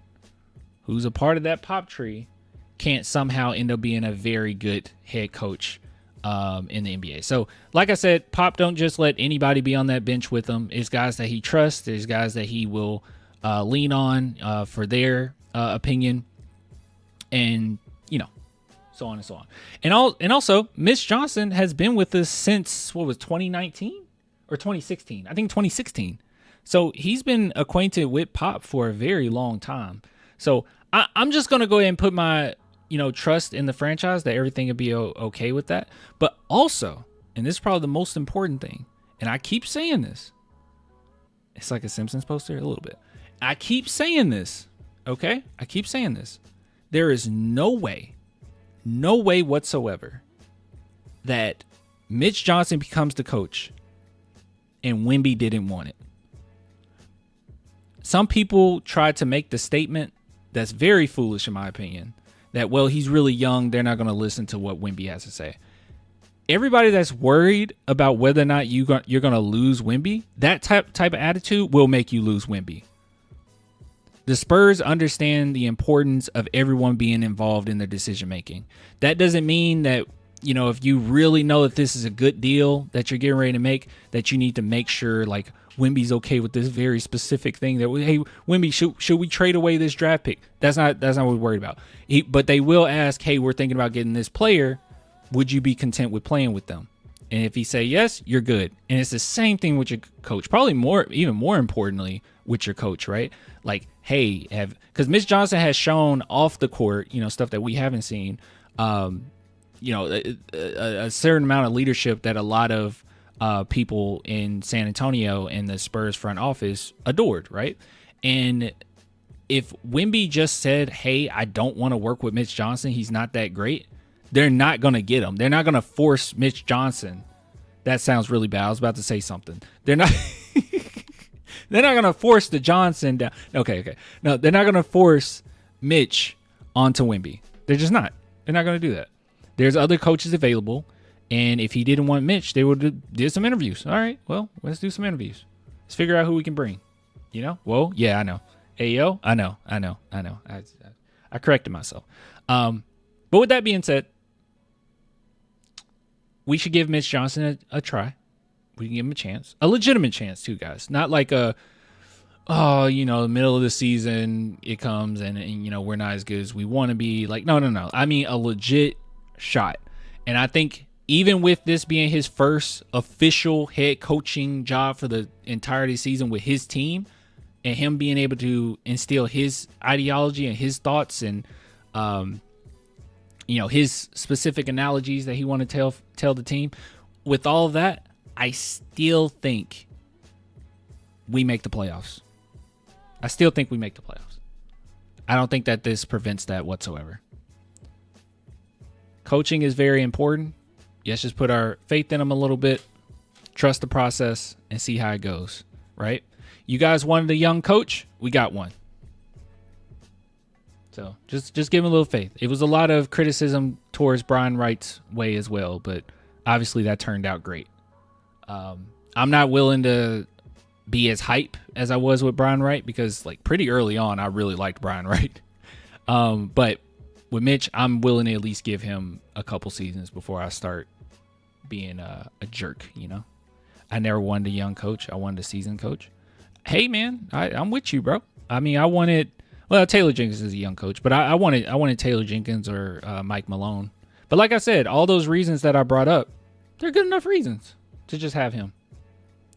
who's a part of that pop tree, can't somehow end up being a very good head coach in the NBA. So like I said, Pop don't just let anybody be on that bench with him. It's guys that he trusts. There's guys that he will lean on for their opinion, and so on and so on. And also Mitch Johnson has been with us since 2019 or 2016? I think 2016. So he's been acquainted with Pop for a very long time. So I'm just gonna go ahead and put my trust in the franchise that everything will be okay with that. But also, and this is probably the most important thing, and I keep saying this, it's like a Simpsons poster a little bit. I keep saying this. Okay? I keep saying this. There is no way whatsoever that Mitch Johnson becomes the coach and Wemby didn't want it. Some people try to make the statement that's very foolish in my opinion, that, well, he's really young, they're not going to listen to what Wemby has to say. Everybody that's worried about whether or not you're going to lose Wemby, that type of attitude will make you lose Wemby. The Spurs understand the importance of everyone being involved in their decision making. That doesn't mean that, if you really know that this is a good deal that you're getting ready to make, that you need to make sure like Wemby's okay with this very specific thing that, hey, Wemby, should we trade away this draft pick? That's not what we're worried about. But they will ask, hey, we're thinking about getting this player. Would you be content with playing with them? And if he say yes, you're good. And it's the same thing with your coach. Probably even more importantly with your coach, right? Like, hey, because Mitch Johnson has shown off the court, stuff that we haven't seen, a certain amount of leadership that a lot of people in San Antonio and the Spurs front office adored, right? And if Wemby just said, hey, I don't want to work with Mitch Johnson, he's not that great, they're not going to get him. They're not going to force Mitch Johnson. That sounds really bad. I was about to say something. They're not... They're not going to force the Johnson down. Okay. No, they're not going to force Mitch onto Wemby. They're just not. They're not going to do that. There's other coaches available. And if he didn't want Mitch, they would did some interviews. All right, well, let's do some interviews. Let's figure out who we can bring. Well, yeah, I know. Hey, yo, I know. I corrected myself. But with that being said, we should give Mitch Johnson a try. We can give him a chance, a legitimate chance too, guys. Not like the middle of the season it comes and we're not as good as we want to be. Like, no. I mean, a legit shot. And I think even with this being his first official head coaching job for the entirety of the season with his team, and him being able to instill his ideology and his thoughts and his specific analogies that he want to tell the team, with all of that, I still think we make the playoffs. I don't think that this prevents that whatsoever. Coaching is very important. Let's just put our faith in them a little bit, trust the process, and see how it goes, right? You guys wanted a young coach. We got one. So just give him a little faith. It was a lot of criticism towards Brian Wright's way as well, but obviously that turned out great. I'm not willing to be as hype as I was with Brian Wright because pretty early on, I really liked Brian Wright. But with Mitch, I'm willing to at least give him a couple seasons before I start being a jerk. I never wanted a young coach. I wanted a seasoned coach. Hey man, I'm with you, bro. I mean, I wanted, Taylor Jenkins is a young coach, but I wanted Taylor Jenkins or Mike Malone. But like I said, all those reasons that I brought up, they're good enough reasons to just have him.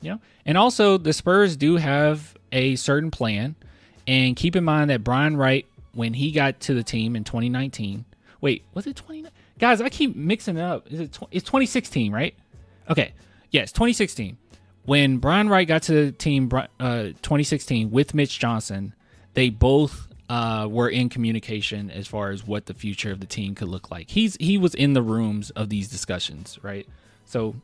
You know, and also the Spurs do have a certain plan. And keep in mind that Brian Wright, when he got to the team in 2019, wait, was it 20? Guys, I keep mixing it up. It's 2016, right? Okay, yes, 2016. When Brian Wright got to the team, 2016 with Mitch Johnson, they both were in communication as far as what the future of the team could look like. He was in the rooms of these discussions, right? So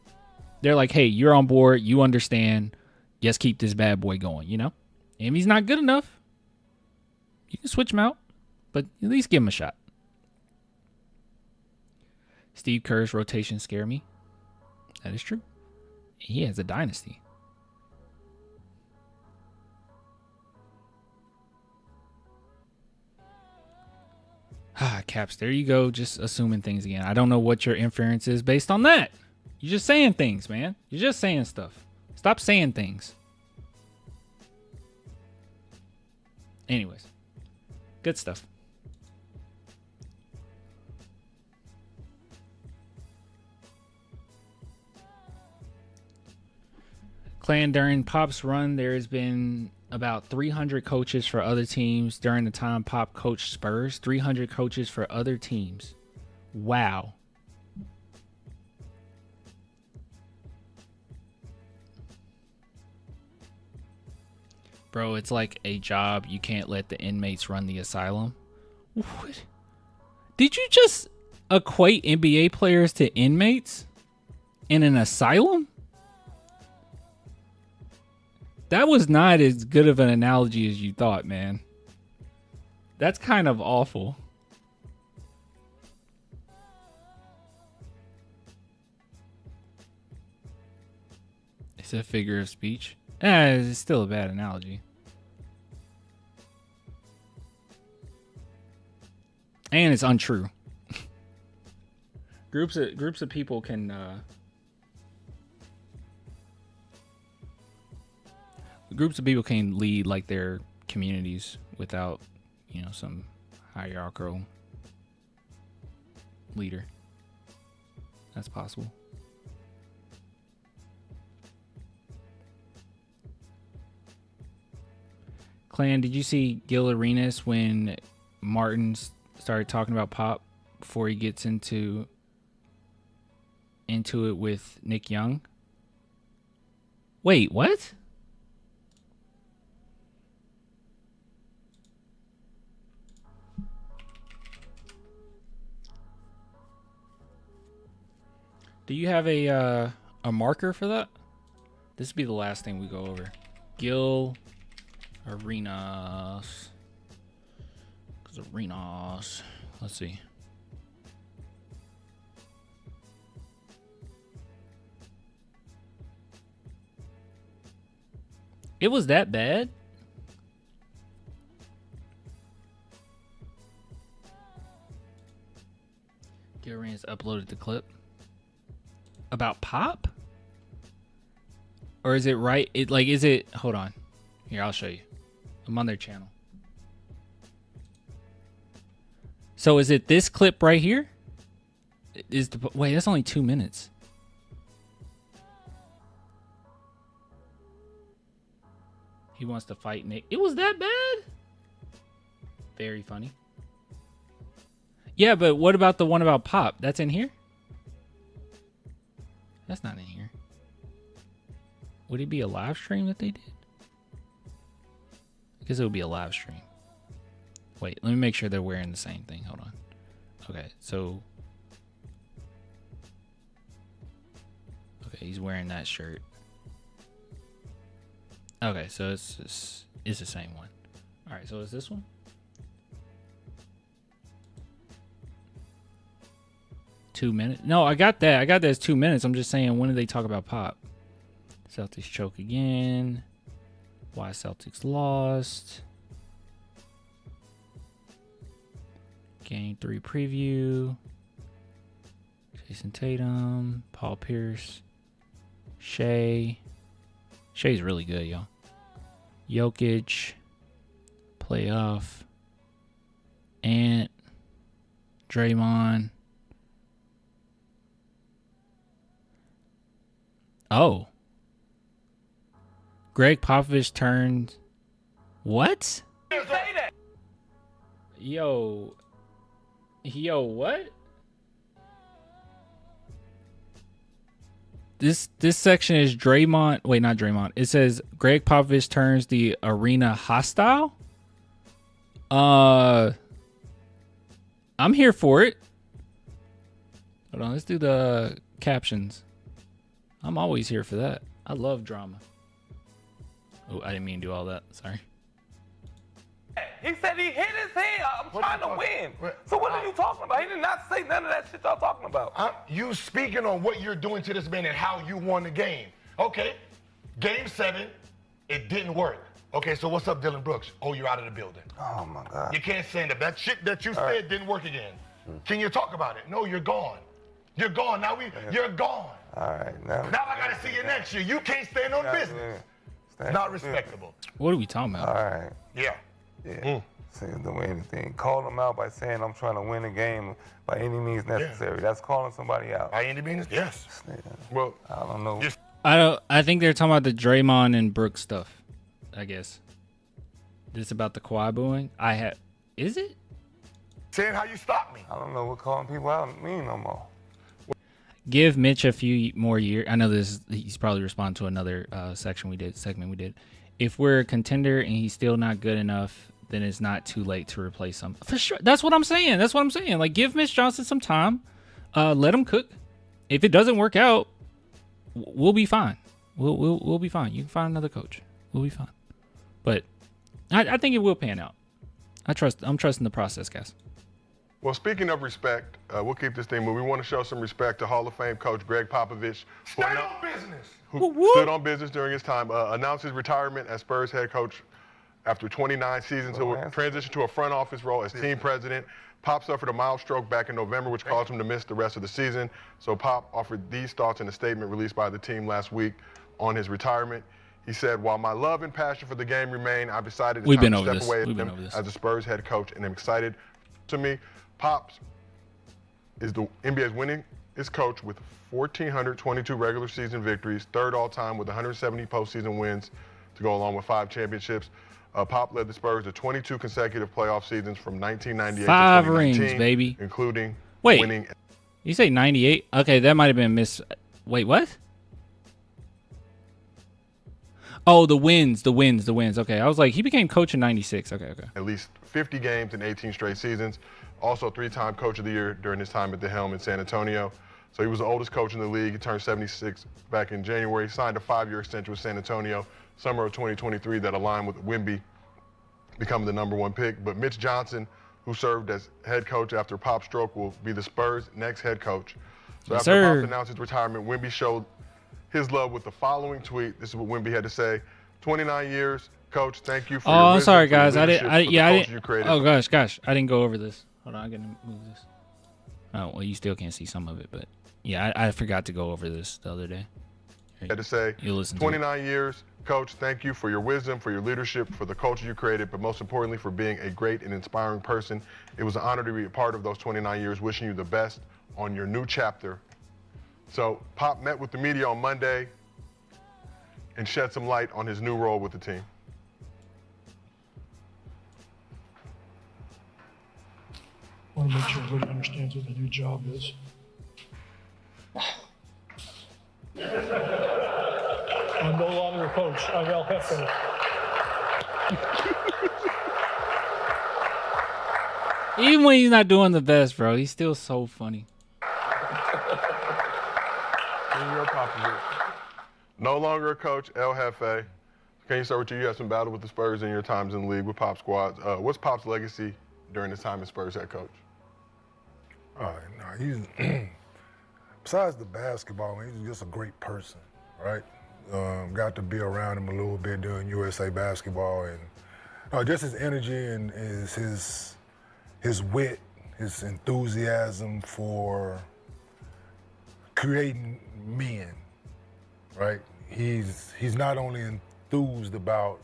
they're like, hey, you're on board. You understand. Let's keep this bad boy going, you know? And if he's not good enough, you can switch him out, but at least give him a shot. Steve Kerr's rotation scare me. That is true. He has a dynasty. Caps, there you go. Just assuming things again. I don't know what your inference is based on that. You're just saying things, man. You're just saying stuff. Stop saying things. Anyways. Good stuff. Clan, during Pop's run, there has been about 300 coaches for other teams during the time Pop coached Spurs. 300 coaches for other teams. Wow. Bro, it's like a job. You can't let the inmates run the asylum. What? Did you just equate NBA players to inmates in an asylum? That was not as good of an analogy as you thought, man. That's kind of awful. It's a figure of speech. It's still a bad analogy. And it's untrue. Groups of people can lead like their communities without, you know, some hierarchical leader. That's possible. Clan, did you see Gil Arenas when Martin started talking about Pop before he gets into it with Nick Young? Wait, what? Do you have a marker for that? This would be the last thing we go over. Gil Arenas. Let's see. It was that bad? Gil Arenas uploaded the clip. About Pop? Or is it right? Is it... Hold on. Here, I'll show you. I'm on their channel. So is it this clip right here? Wait, that's only 2 minutes. He wants to fight Nick. It was that bad? Very funny. Yeah, but what about the one about Pop? That's in here? That's not in here. Would it be a live stream that they did? I guess it would be a live stream. Wait, let me make sure they're wearing the same thing. Hold on. Okay, so... Okay, he's wearing that shirt. Okay, so it's the same one. Alright, so is this one? Two minutes? No, I got that. I got that as 2 minutes. I'm just saying, when did they talk about Pop? Celtics choke again. Why Celtics lost. Game 3 preview. Jason Tatum. Paul Pierce. Shea. Shea's really good, y'all. Jokic. Playoff. Ant. Draymond. Oh. Gregg Popovich turned what? You say that. Yo, what? This section is Draymond. Wait, not Draymond. It says Gregg Popovich turns the arena hostile. I'm here for it. Hold on, let's do the captions. I'm always here for that. I love drama. Oh, I didn't mean to do all that. Sorry. He said he hit his head. I'm trying to win. So what are you talking about? He did not say none of that shit y'all talking about. You speaking on what you're doing to this man and how you won the game. Okay, Game 7, it didn't work. Okay, so what's up, Dylan Brooks? Oh, you're out of the building. Oh, my God. You can't say that. That shit that you said didn't work again. Can you talk about it? No, you're gone. You're gone. Now you're gone. All right. Now I got to see you next year. You can't stand on business. Not respectable. What are we talking about? All right. Yeah. Yeah. Say don't do anything. Call them out by saying I'm trying to win a game by any means necessary. That's calling somebody out. By any means, yes. Well, I don't know. I think they're talking about the Draymond and Brooks stuff. I guess. This about the Kawhi booing. Is it? Saying how you stop me. I don't know what calling people out mean no more. Give Mitch a few more years. I know he's probably responding to another segment we did. If we're a contender and he's still not good enough, then it's not too late to replace him. For sure. That's what I'm saying. Like, give Mitch Johnson some time. Let him cook. If it doesn't work out, we'll be fine. We'll be fine. You can find another coach. We'll be fine. But I think it will pan out. I'm trusting the process, guys. Well, speaking of respect, we'll keep this thing moving. We want to show some respect to Hall of Fame coach Gregg Popovich, who stood on business during his time, announced his retirement as Spurs head coach after 29 seasons. He'll transition to a front office role as team president. Pop suffered a mild stroke back in November, which caused him to miss the rest of the season. So Pop offered these thoughts in a statement released by the team last week on his retirement. He said, while my love and passion for the game remain, I've decided it's time to step away as the Spurs head coach, and I'm excited. To me, Pops is the NBA's winningest coach with 1,422 regular season victories, third all-time with 170 postseason wins to go along with 5 championships. Pop led the Spurs to 22 consecutive playoff seasons from 1998 5 to 2019, rings, baby. including winning. You say 98? Okay, that might have been Wait, what? Oh, the wins. Okay, I was like, he became coach in 96. Okay. At least 50 games in 18 straight seasons. Also 3-time coach of the year during his time at the helm in San Antonio. So he was the oldest coach in the league. He turned 76 back in January. He signed a 5-year extension with San Antonio, summer of 2023, that aligned with Wemby becoming the #1 pick. But Mitch Johnson, who served as head coach after Pop's stroke, will be the Spurs' next head coach. So after Pop announced his retirement, Wemby showed his love with the following tweet. This is what Wemby had to say. 29 years, coach, thank you for your I'm wisdom, sorry, for your guys. I leadership, didn't. created. Oh, gosh. I didn't go over this. Hold on, I gotta move this. Oh, well, you still can't see some of it, but yeah, I forgot to go over this the other day. I had to say, 29 years, coach, thank you for your wisdom, for your leadership, for the culture you created, but most importantly, for being a great and inspiring person. It was an honor to be a part of those 29 years. Wishing you the best on your new chapter. So Pop met with the media on Monday and shed some light on his new role with the team. I want to make sure everybody understands what the new job is. I'm no longer a coach. I'm El Jefe. Even when he's not doing the best, bro, he's still so funny. No longer a coach, El Jefe. Can you start with you? You had some battle with the Spurs in your times in the league with Pop's squads. What's Pop's legacy during his time as Spurs head coach? He's besides the basketball, he's just a great person, right? Got to be around him a little bit during USA basketball, and just his energy and his wit, his enthusiasm for creating men, right? He's not only enthused about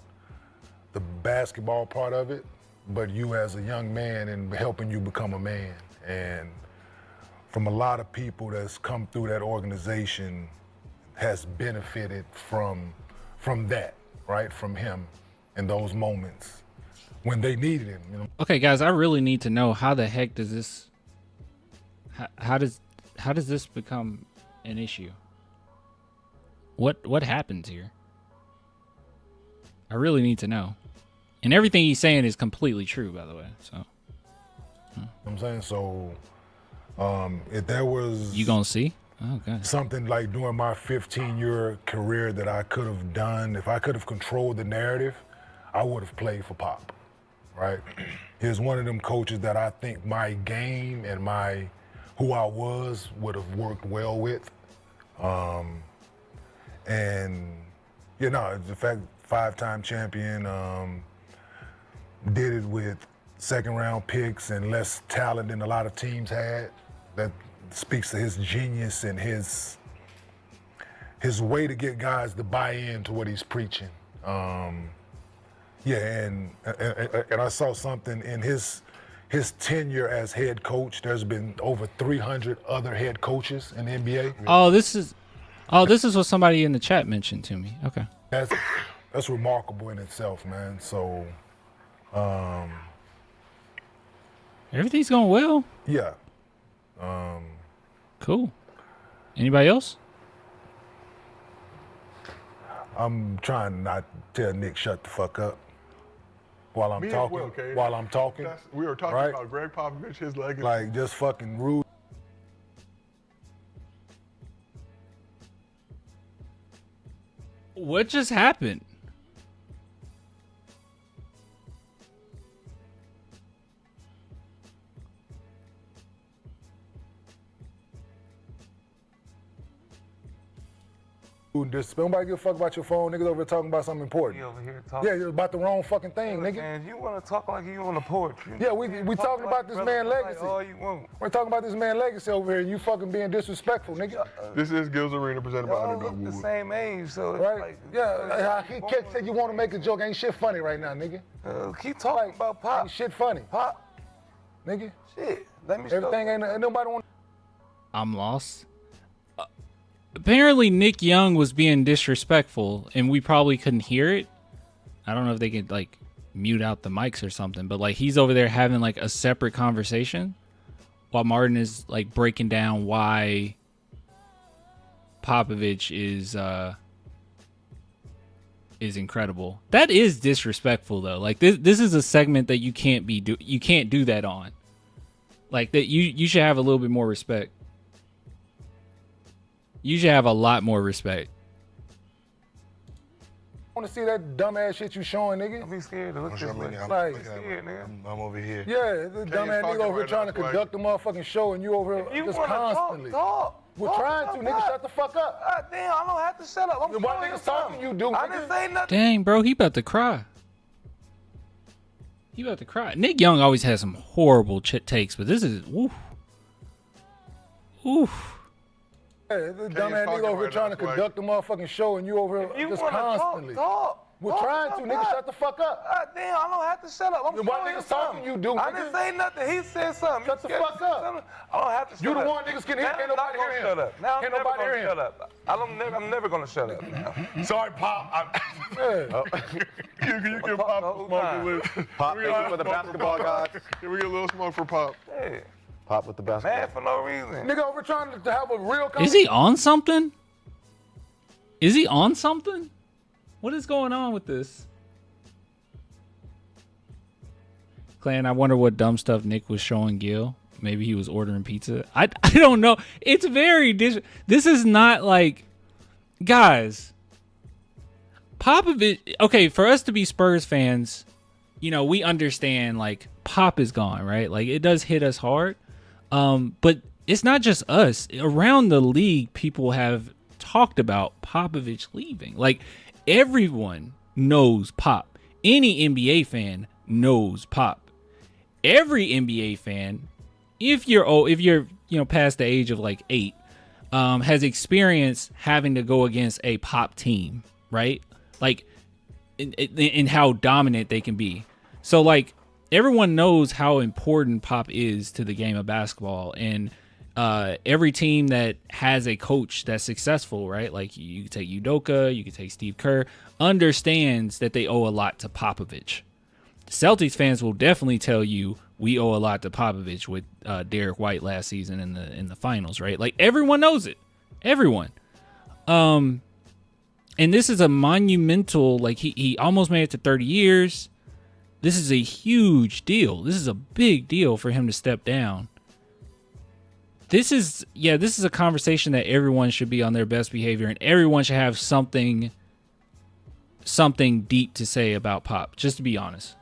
the basketball part of it, but you as a young man and helping you become a man. And from a lot of people that's come through that organization has benefited from that, right, from him in those moments when they needed him. You know? Okay, guys, I really need to know how the heck does this? How does this become an issue? What happens here? I really need to know. And everything he's saying is completely true, by the way. So, I'm saying, so if there was you gonna see? Oh, God. Something like during my 15-year career that I could have done, if I could have controlled the narrative, I would have played for Pop, right? He's one of them coaches that I think my game and who I was would have worked well with. And, you know, the fact, 5-time champion, did it with second-round picks and less talent than a lot of teams had. That speaks to his genius and his way to get guys to buy into what he's preaching. And I saw something in his tenure as head coach. There's been over 300 other head coaches in the NBA. Oh, this is what somebody in the chat mentioned to me. Okay. That's remarkable in itself, man. So, everything's going well. Yeah. Cool. Anybody else? I'm trying not to tell Nick shut the fuck up while I'm talking. Well, okay. While I'm talking. We were talking right? about Gregg Popovich, his legacy. Like, just fucking rude. What just happened? Nobody give a fuck about your phone. Niggas over here talking about something important. You over here talking. Yeah, you're about the wrong fucking thing, nigga. Man, you want to talk like you on the porch. Yeah, we talking about this man legacy. All you want. We're talking about this man legacy over here, and you fucking being disrespectful, nigga. This is Gills Arena presented by Y'all Underdog look the Wood. same age, so it's Right? like... Yeah, he kept saying you want to make a joke. Ain't shit funny right now, nigga. Keep talking about Pop. Ain't shit funny. Pop. Nigga. Shit. Let me Everything ain't nobody want. I'm lost. Apparently Nick Young was being disrespectful and we probably couldn't hear it. I don't know if they could like mute out the mics or something, but like he's over there having like a separate conversation while Martin is like breaking down why Popovich is incredible. That is disrespectful though. Like this is a segment that you can't do that on. Like that you should have a little bit more respect. You should have a lot more respect. I want to see that dumbass shit you showing, nigga. Don't be scared to look this way. I'm over here. Yeah, the dumbass nigga over here trying to conduct the motherfucking show and you over here just constantly. We're trying to, nigga, shut the fuck up. Damn, I don't have to shut up. I'm why niggas talking you do, I didn't say nothing. Dang, bro, he about to cry. He about to cry. Nick Young always has some horrible takes, but this is oof. Oof. Yeah, the dumbass nigga over here trying to conduct the motherfucking show and you over here just constantly. We're trying to, nigga, shut the fuck up. Damn, I don't have to shut up. Why niggas talking you do, I didn't say nothing. He said something. Shut the fuck up. I don't have to shut You up. the one niggas can hear. Can't nobody hear him. Shut up. Now Can't nobody hear him. Shut up. I'm never gonna shut up now. Sorry, Pop. You give Pop a smoke list. Pop, thank you for the basketball guys. Can we get a little smoke for Pop? Hey. Pop with the basketball. Mad for no reason. Nigga over trying to have a real conversation. Is he on something? Is he on something? What is going on with this? Clan, I wonder what dumb stuff Nick was showing Gil. Maybe he was ordering pizza. I don't know. It's very this is not like, guys, Popovich. Okay, for us to be Spurs fans, you know, we understand like Pop is gone, right? Like it does hit us hard. But it's not just us. Around the league, people have talked about Popovich leaving. Like everyone knows Pop. Any NBA fan knows Pop. Every NBA fan, if you're past the age of like 8, has experienced having to go against a Pop team, right? Like in how dominant they can be. So like everyone knows how important Pop is to the game of basketball, and every team that has a coach that's successful, right? Like you could take Udoka, you could take Steve Kerr, understands that they owe a lot to Popovich. Celtics fans will definitely tell you we owe a lot to Popovich with Derek White last season in the finals, right? Like everyone knows it. Everyone. And this is a monumental, like he almost made it to 30 years. This is a huge deal. This is a big deal for him to step down. This is a conversation that everyone should be on their best behavior, and everyone should have something deep to say about Pop, just to be honest.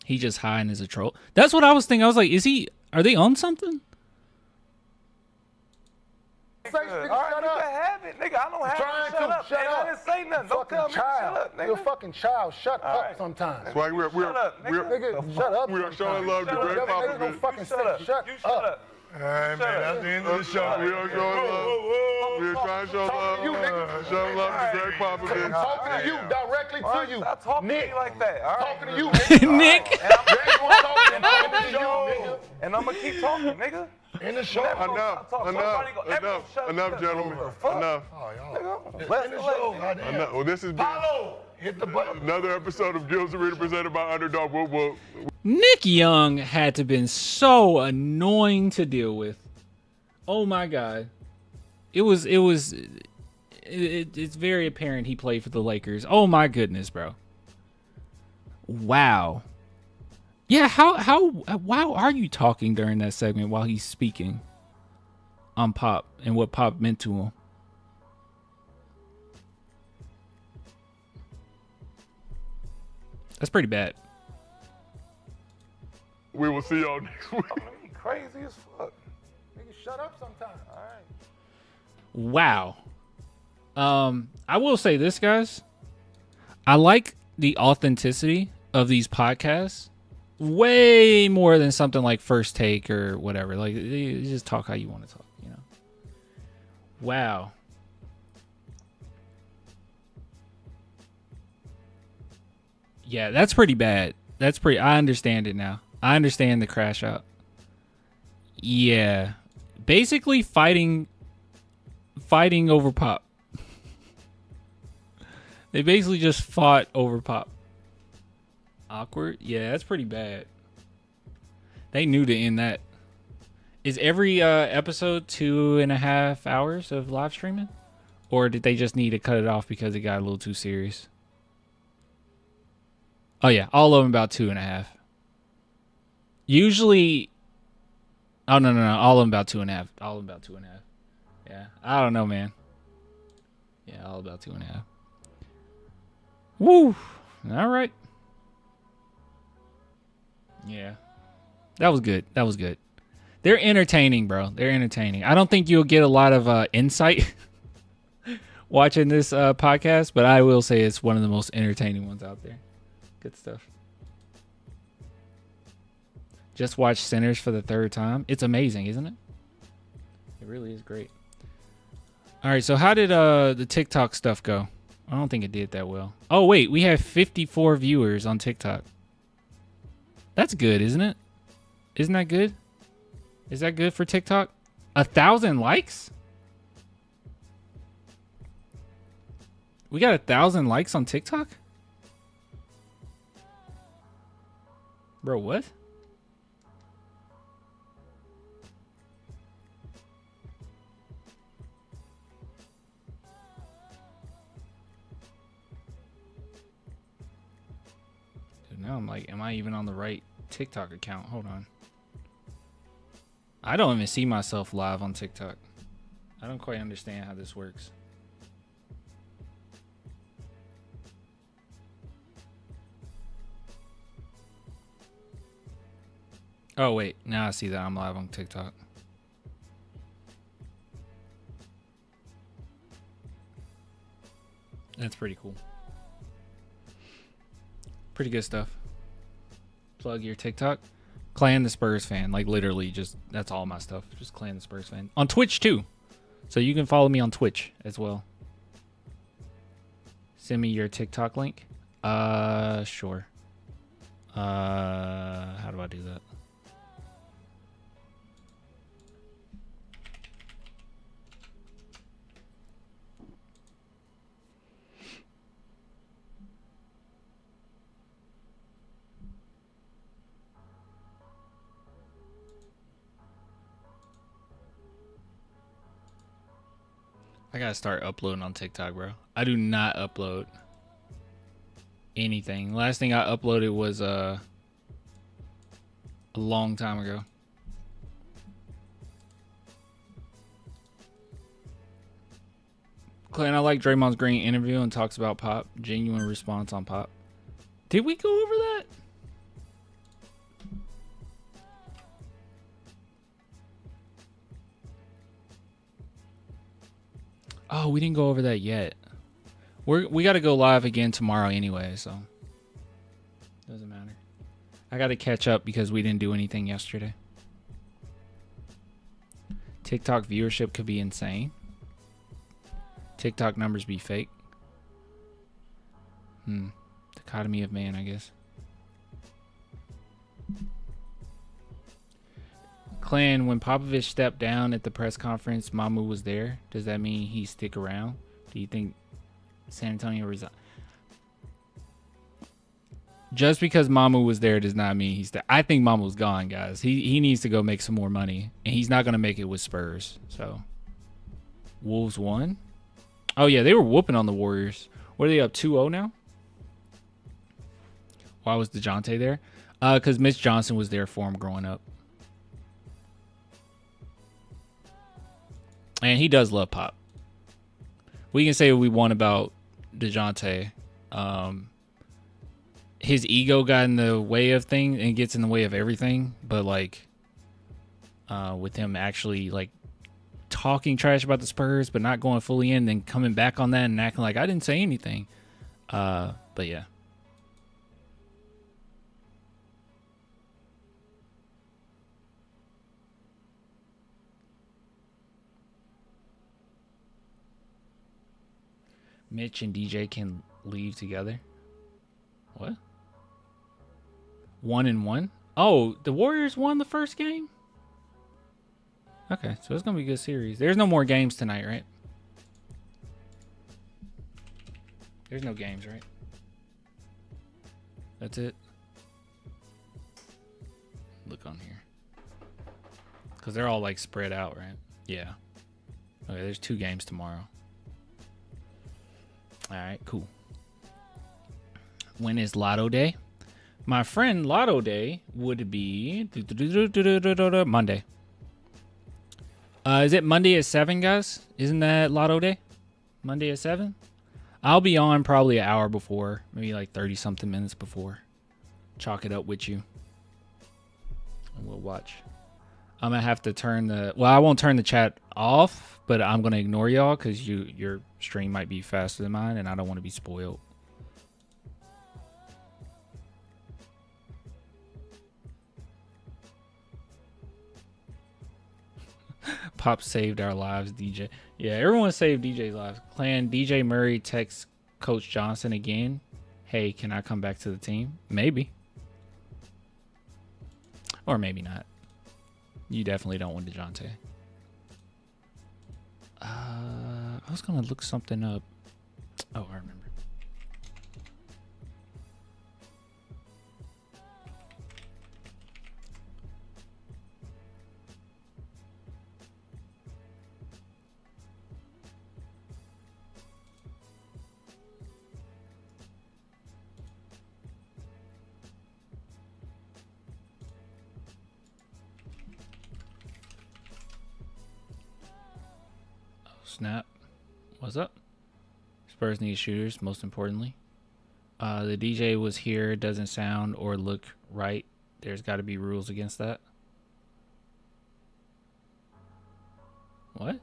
He just high and is a troll. That's what I was thinking. I was like, are they on something? All right, you can have it, nigga. I don't have it. Shut up, man. I didn't say nothing. Don't tell me to shut up, nigga. You're a fucking child. Shut up sometimes. That's why we're shut up. We are showing love to Gregg Popovich. No fucking shut up. All right, man, that's the end of the show. We are showing love. We are trying to show love. Showing love to Gregg Popovich. I'm talking to you, directly to you. Stop talking to me like that. All right. Talking to you, Nick. And I'm going to keep talking, nigga. In the show. Enough, gentlemen. Enough. Enough. Well, this has been Hit the button. Another episode of Gil's Arena presented by Underdog. Whoop, whoop. Nick Young had to been so annoying to deal with. Oh my God. It's very apparent he played for the Lakers. Oh my goodness, bro. Wow. Yeah, how are you talking during that segment while he's speaking on Pop and what Pop meant to him? That's pretty bad. We will see y'all next week. Crazy as fuck. Nigga, shut up sometime. All right. Wow. I will say this, guys. I like the authenticity of these podcasts way more than something like First Take or whatever. Like, you just talk how you want to talk, you know. Wow. Yeah, that's pretty bad. I understand it now. I understand the crash out. Yeah. Basically fighting over Pop. They basically just fought over Pop. Awkward? Yeah, that's pretty bad. They knew to end that. Is every episode 2.5 hours of live streaming? Or did they just need to cut it off because it got a little too serious? Oh, yeah. All of them about 2.5. Usually... Oh, no. All of them about 2.5. All of them about 2.5. Yeah. I don't know, man. Yeah, all about 2.5. Woo! All right. Yeah. That was good. They're entertaining, bro. They're entertaining. I don't think you'll get a lot of insight watching this podcast, but I will say it's one of the most entertaining ones out there. Good stuff. Just watch Sinners for the third time. It's amazing, isn't it? It really is great. All right, so how did the TikTok stuff go? I don't think it did that well. Oh, wait, we have 54 viewers on TikTok. That's good, isn't it? Isn't that good? Is that good for TikTok? 1,000 likes? We got 1,000 likes on TikTok? Bro, what? Dude, now I'm like, am I even on the right TikTok account? Hold on. I don't even see myself live on TikTok. I don't quite understand how this works. Oh, wait. Now I see that I'm live on TikTok. That's pretty cool. Pretty good stuff. Plug your TikTok. Clan the Spurs fan. Like, literally, just, that's all my stuff. Just Clan the Spurs fan. On Twitch, too. So you can follow me on Twitch as well. Send me your TikTok link. Sure. How do I do that? I gotta start uploading on TikTok, bro. I do not upload anything. Last thing I uploaded was a long time ago. Clan, I like Draymond's Green interview and talks about Pop. Genuine response on Pop. Did we go over that? Oh, we didn't go over that yet. We got to go live again tomorrow anyway, so doesn't matter. I got to catch up because we didn't do anything yesterday. TikTok viewership could be insane. TikTok numbers be fake. Dichotomy of man, I guess. Clan, when Popovich stepped down at the press conference, Mamu was there. Does that mean he stick around? Do you think San Antonio resign? Just because Mamu was there does not mean he's there. I think Mamu's gone, guys. He needs to go make some more money, and he's not going to make it with Spurs. So, Wolves won. Oh, yeah, they were whooping on the Warriors. What are they up, 2-0 now? Why was DeJounte there? Because Mitch Johnson was there for him growing up. And he does love Pop. We can say what we want about DeJounte. His ego got in the way of things and gets in the way of everything. But, like, with him actually, like, talking trash about the Spurs, but not going fully in, then coming back on that and acting like I didn't say anything. But yeah. Mitch and DJ can leave together. What? 1-1? Oh, the Warriors won the first game? Okay, so it's going to be a good series. There's no more games tonight, right? There's no games, right? That's it. Look on here. Because they're all, like, spread out, right? Yeah. Okay, there's 2 games tomorrow. All right, cool. When is Lotto Day? My friend, Lotto Day would be Monday. Is it Monday at 7, guys? Isn't that Lotto Day? Monday at 7? I'll be on probably an hour before, maybe like 30-something minutes before. Chalk it up with you. And we'll watch. I'm going to have to turn the... Well, I won't turn the chat off, but I'm going to ignore y'all because your stream might be faster than mine, and I don't want to be spoiled. Pop saved our lives, DJ. Yeah, everyone saved DJ's lives. Clan, DJ Murray texts Coach Johnson again. Hey, can I come back to the team? Maybe. Or maybe not. You definitely don't want DeJounte. I was going to look something up. Oh, I remember. Snap. What's up? Spurs need shooters, most importantly. The DJ was here, doesn't sound or look right. There's got to be rules against that. What?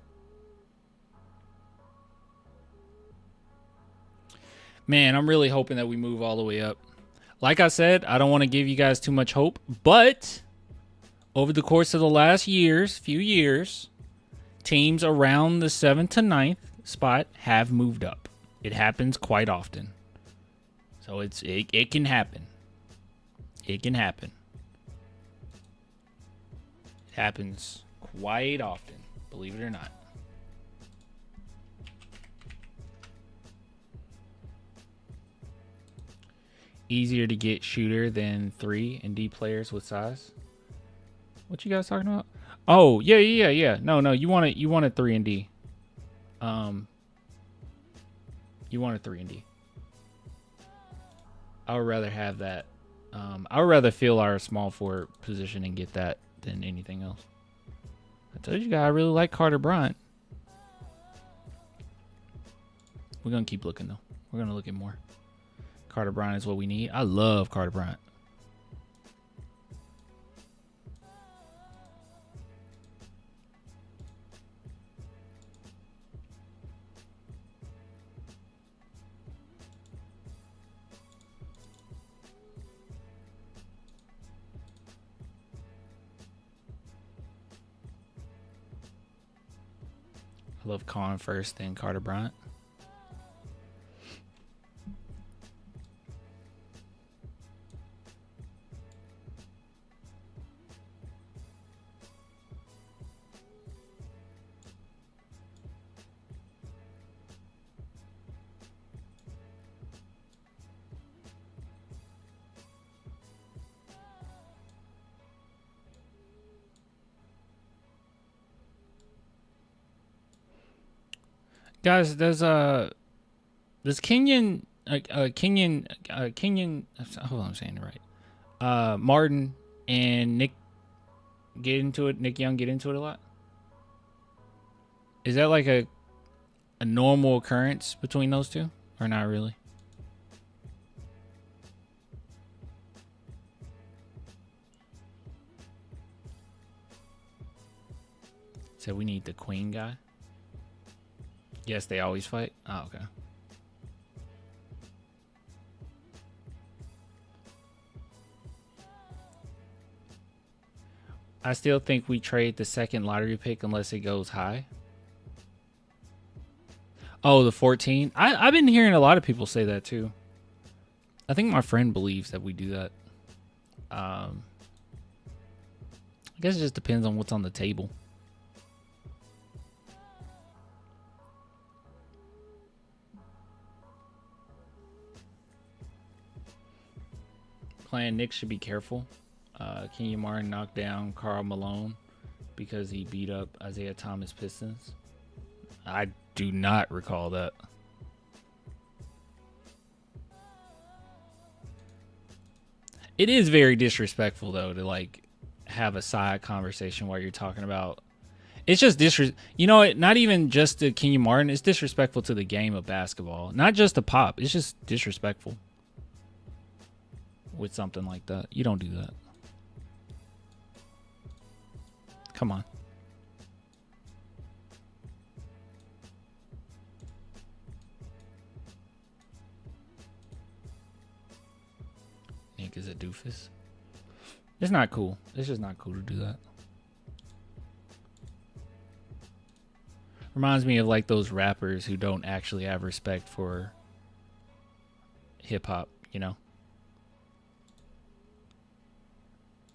Man, I'm really hoping that we move all the way up. Like I said, I don't want to give you guys too much hope, but over the course of the last few years, teams around the 7th to 9th spot have moved up. It happens quite often. So it can happen. It can happen. It happens quite often, believe it or not. Easier to get shooter than 3 and D players with size. What you guys talking about? Oh, yeah. No, you want a 3 and D. You want a 3 and D. I would rather have that. I would rather fill our small forward position and get that than anything else. I told you guys I really like Carter Bryant. We're going to keep looking, though. We're going to look at more. Carter Bryant is what we need. I love Carter Bryant. I love Colin first, then Carter Bryant. Guys, there's Kenyon, hold on, I'm saying it right. Martin and Nick get into it. Nick Young get into it a lot. Is that like a normal occurrence between those two, or not really? So we need the queen guy. Yes, they always fight. Oh, okay. I still think we trade the second lottery pick unless it goes high. Oh, the 14. I've been hearing a lot of people say that too. I think my friend believes that we do that. I guess it just depends on what's on the table. Playing Nick should be careful. Kenyon Martin knocked down Karl Malone because he beat up Isaiah Thomas Pistons. I do not recall that. It is very disrespectful though to like have a side conversation while you're talking about. It's just you know what? Not even just to Kenyon Martin. It's disrespectful to the game of basketball. Not just to Pop. It's just disrespectful. With something like that. You don't do that. Come on. Nick is a doofus. It's not cool. It's just not cool to do that. Reminds me of like those rappers who don't actually have respect for hip hop, you know?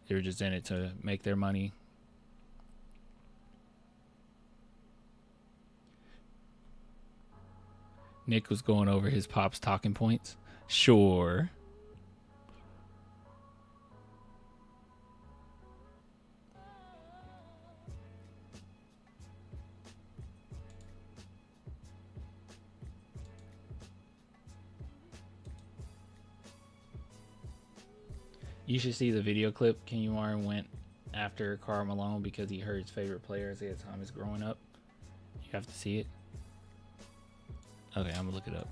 They're just in it to make their money. Nick was going over his Pop's talking points. Sure. You should see the video clip. Kenyon Martin went after Karl Malone because he heard his favorite player Isaiah Thomas growing up. You have to see it. Okay, I'm gonna look it up.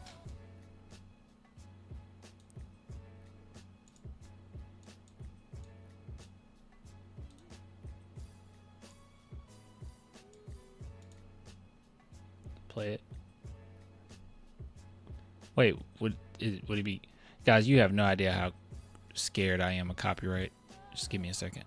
Play it. Wait, would it be? Guys, you have no idea how scared I am of copyright. Just give me a second.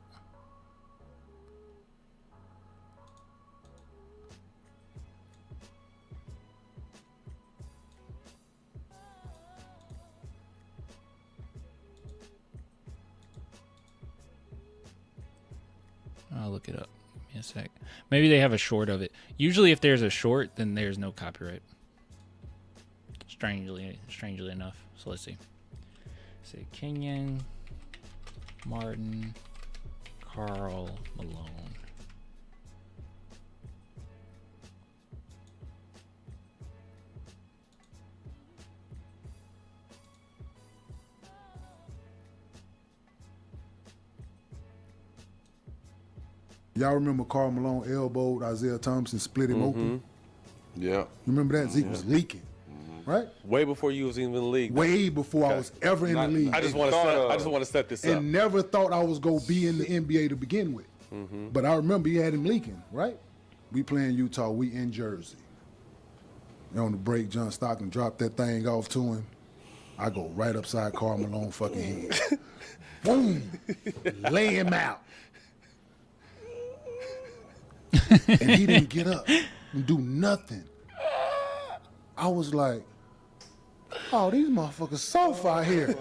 I'll look it up. Give me a sec. Maybe they have a short of it. Usually if there's a short, then there's no copyright. Strangely enough. So let's see. Say Kenyon Martin, Karl Malone. Y'all remember Karl Malone elbowed Isaiah Thomas, split him open? Yeah. You remember that? Zeke was leaking, right? Way before you was even in the league. Way before I was ever in the league. I just want to set this up. And never thought I was going to be in the NBA to begin with. But I remember he had him leaking, right? We playing Utah, we in Jersey. And on the break, John Stockton dropped that thing off to him. I go right upside Karl Malone fucking head. Boom! Lay him out. And he didn't get up and do nothing. I was like, oh, these motherfuckers soft out here.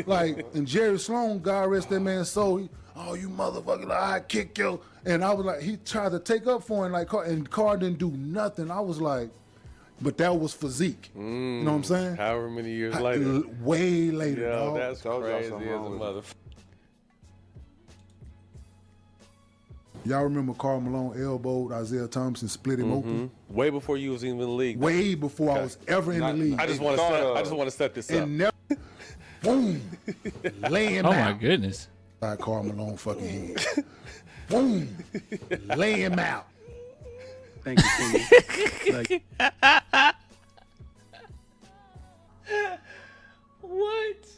Like, and Jerry Sloan, God rest that man's soul, oh, you motherfucker, like, I kick you. And I was like, he tried to take up for him, like, and Carr didn't do nothing. I was like, but that was physique. You know what I'm saying? However many years later. Way later, Yo, dog. that's crazy as a motherfucker. Y'all remember Karl Malone elbowed Isaiah Thomas, split him open? Way before you was even in the league. Way before I was ever in the league. I just want to set this up. And never, boom, lay him Oh out. my goodness. By Karl Malone fucking head. Boom, lay him out. Thank you, Timmy. What?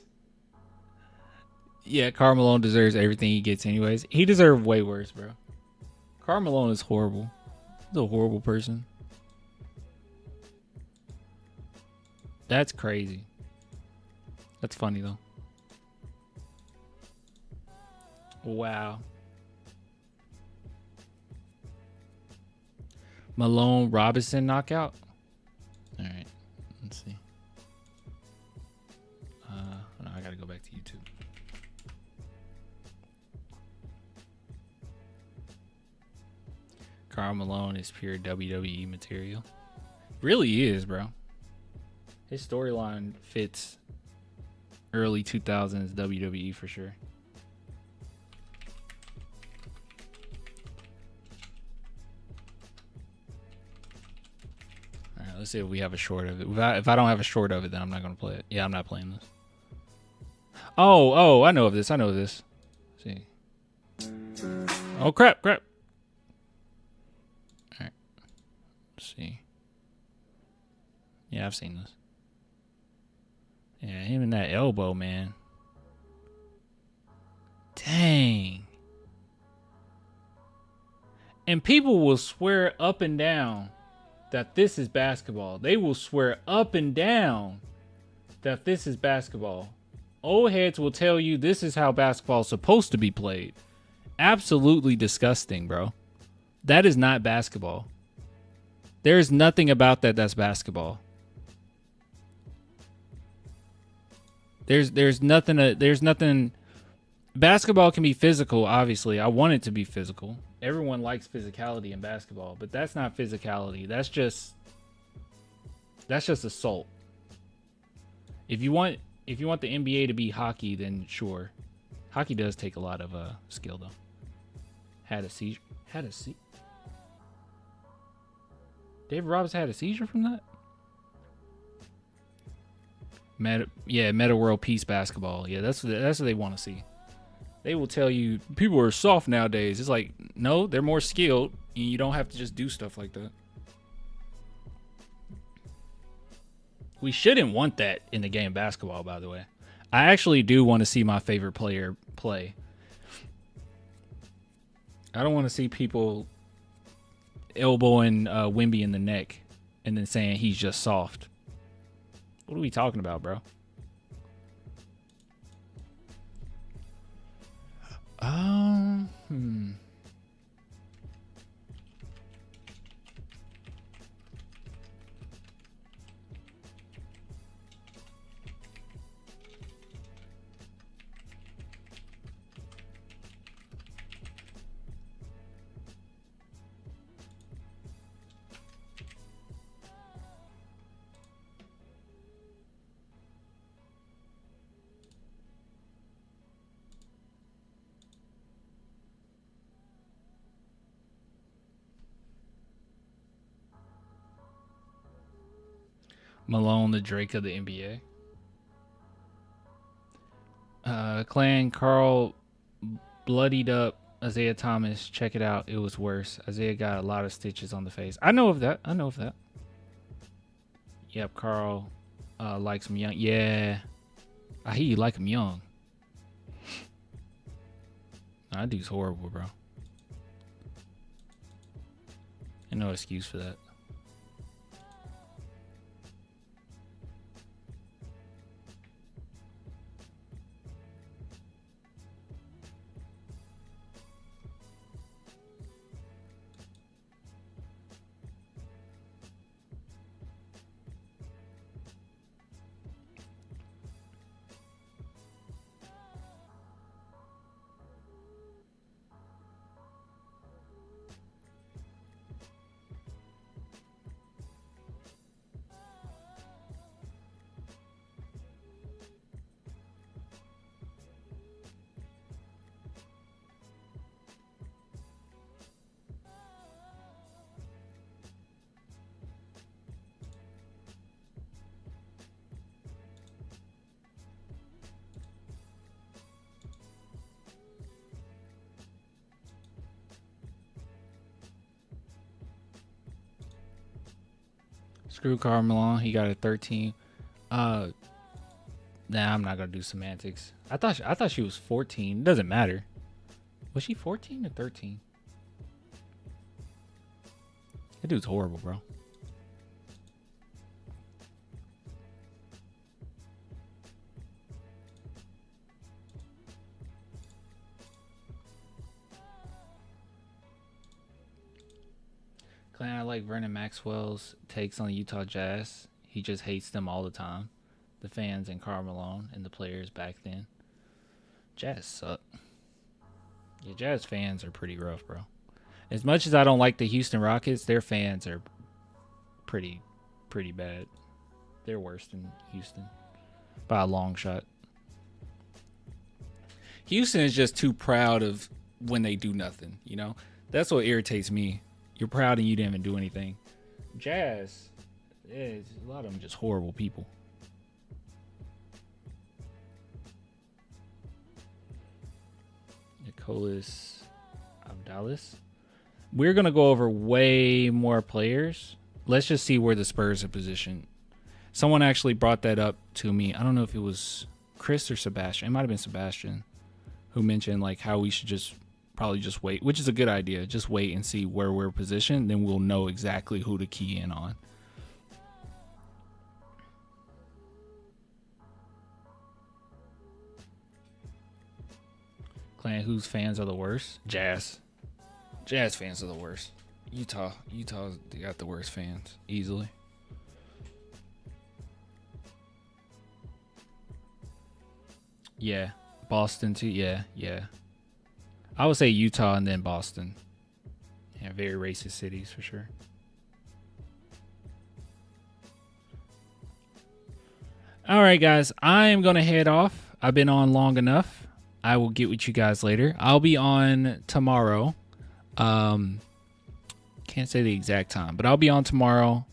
Yeah, Karl Malone deserves everything he gets anyways. He deserved way worse, bro. Karl Malone is horrible. He's a horrible person. That's crazy. That's funny, though. Wow. Malone Robinson knockout? All right. Let's see. No, I got to go back to YouTube. Karl Malone is pure WWE material. Really is, bro. His storyline fits early 2000s WWE for sure. All right, let's see if we have a short of it. If I don't have a short of it, then I'm not going to play it. Yeah, I'm not playing this. Oh, I know of this. Let's see. Oh, crap. All right. Let's see. Yeah, I've seen this. Yeah, him and that elbow, man. Dang. And people will swear up and down that this is basketball. They will swear up and down that this is basketball. Old heads will tell you this is how basketball is supposed to be played. Absolutely disgusting, bro. That is not basketball. There's nothing about that that's basketball. There's nothing. Basketball can be physical, obviously. I want it to be physical. Everyone likes physicality in basketball, but that's not physicality. That's just assault. If you want the NBA to be hockey, then sure. Hockey does take a lot of skill, though. Had a seizure. David Robinson had a seizure from that? Meta World Peace basketball. Yeah, that's what they want to see. They will tell you people are soft nowadays. It's like, no, they're more skilled. And you don't have to just do stuff like that. We shouldn't want that in the game of basketball, by the way. I actually do want to see my favorite player play. I don't want to see people elbowing Wemby in the neck and then saying he's just soft. What are we talking about, bro? Malone, the Drake of the NBA. Clan Carl bloodied up Isaiah Thomas, check it out. It was worse. Isaiah got a lot of stitches on the face. I know of that. Yep, Carl likes him young. Yeah. I hear you like him young. Nah, that dude's horrible, bro. Ain't no excuse for that. Screw Karl Malone. He got a 13. Nah, I'm not gonna do semantics. I thought she was 14. It doesn't matter. Was she 14 or 13? That dude's horrible, bro. Clan, I like Vernon Maxwell's takes on the Utah Jazz. He just hates them all the time. The fans and Karl Malone and the players back then. Jazz suck. Yeah, Jazz fans are pretty rough, bro. As much as I don't like the Houston Rockets, their fans are pretty bad. They're worse than Houston by a long shot. Houston is just too proud of when they do nothing, you know? That's what irritates me. You're proud and you didn't even do anything. Jazz, a lot of them just horrible people. Nicolas Abdalis. We're going to go over way more players. Let's just see where the Spurs are positioned. Someone actually brought that up to me. I don't know if it was Chris or Sebastian. It might have been Sebastian who mentioned like how we should probably just wait, which is a good idea. Just wait and see where we're positioned. Then we'll know exactly who to key in on. Clan, whose fans are the worst? Jazz. Jazz fans are the worst. Utah, they got the worst fans easily. Yeah, Boston too. Yeah. I would say Utah and then Boston. Yeah, very racist cities for sure. All right, guys, I am gonna head off. I've been on long enough. I will get with you guys later. I'll be on tomorrow. Can't say the exact time, but I'll be on tomorrow.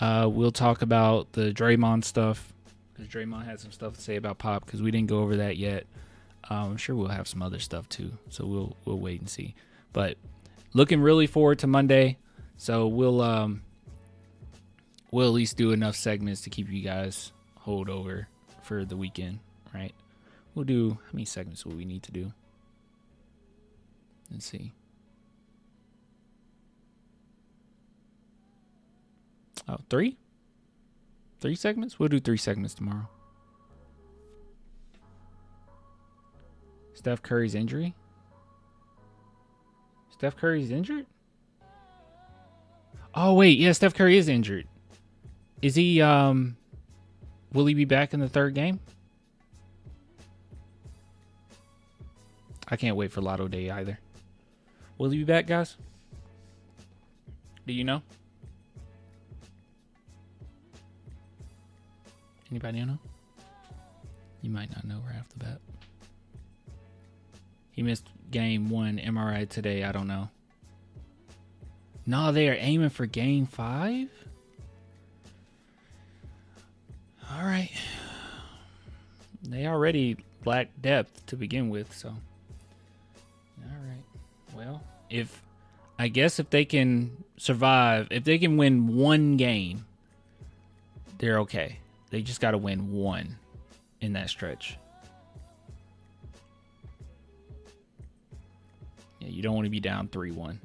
We'll talk about the Draymond stuff because Draymond had some stuff to say about Pop because we didn't go over that yet. I'm sure we'll have some other stuff too, so we'll wait and see. But looking really forward to Monday. So we'll at least do enough segments to keep you guys hold over for the weekend, right? We'll do how many segments will we need to do? Let's see. Oh, 3? 3 segments? We'll do 3 segments tomorrow. Steph Curry's injury? Steph Curry's injured? Oh, wait. Yeah, Steph Curry is injured. Is he, will he be back in the third game? I can't wait for Lotto Day either. Will he be back, guys? Do you know? Anybody know? You might not know right off the bat. He missed game 1 MRI today. I don't know. No, they are aiming for game 5? All right. They already lack depth to begin with, so. All right. Well, I guess if they can survive, if they can win one game, they're okay. They just got to win one in that stretch. Yeah, you don't want to be down 3-1.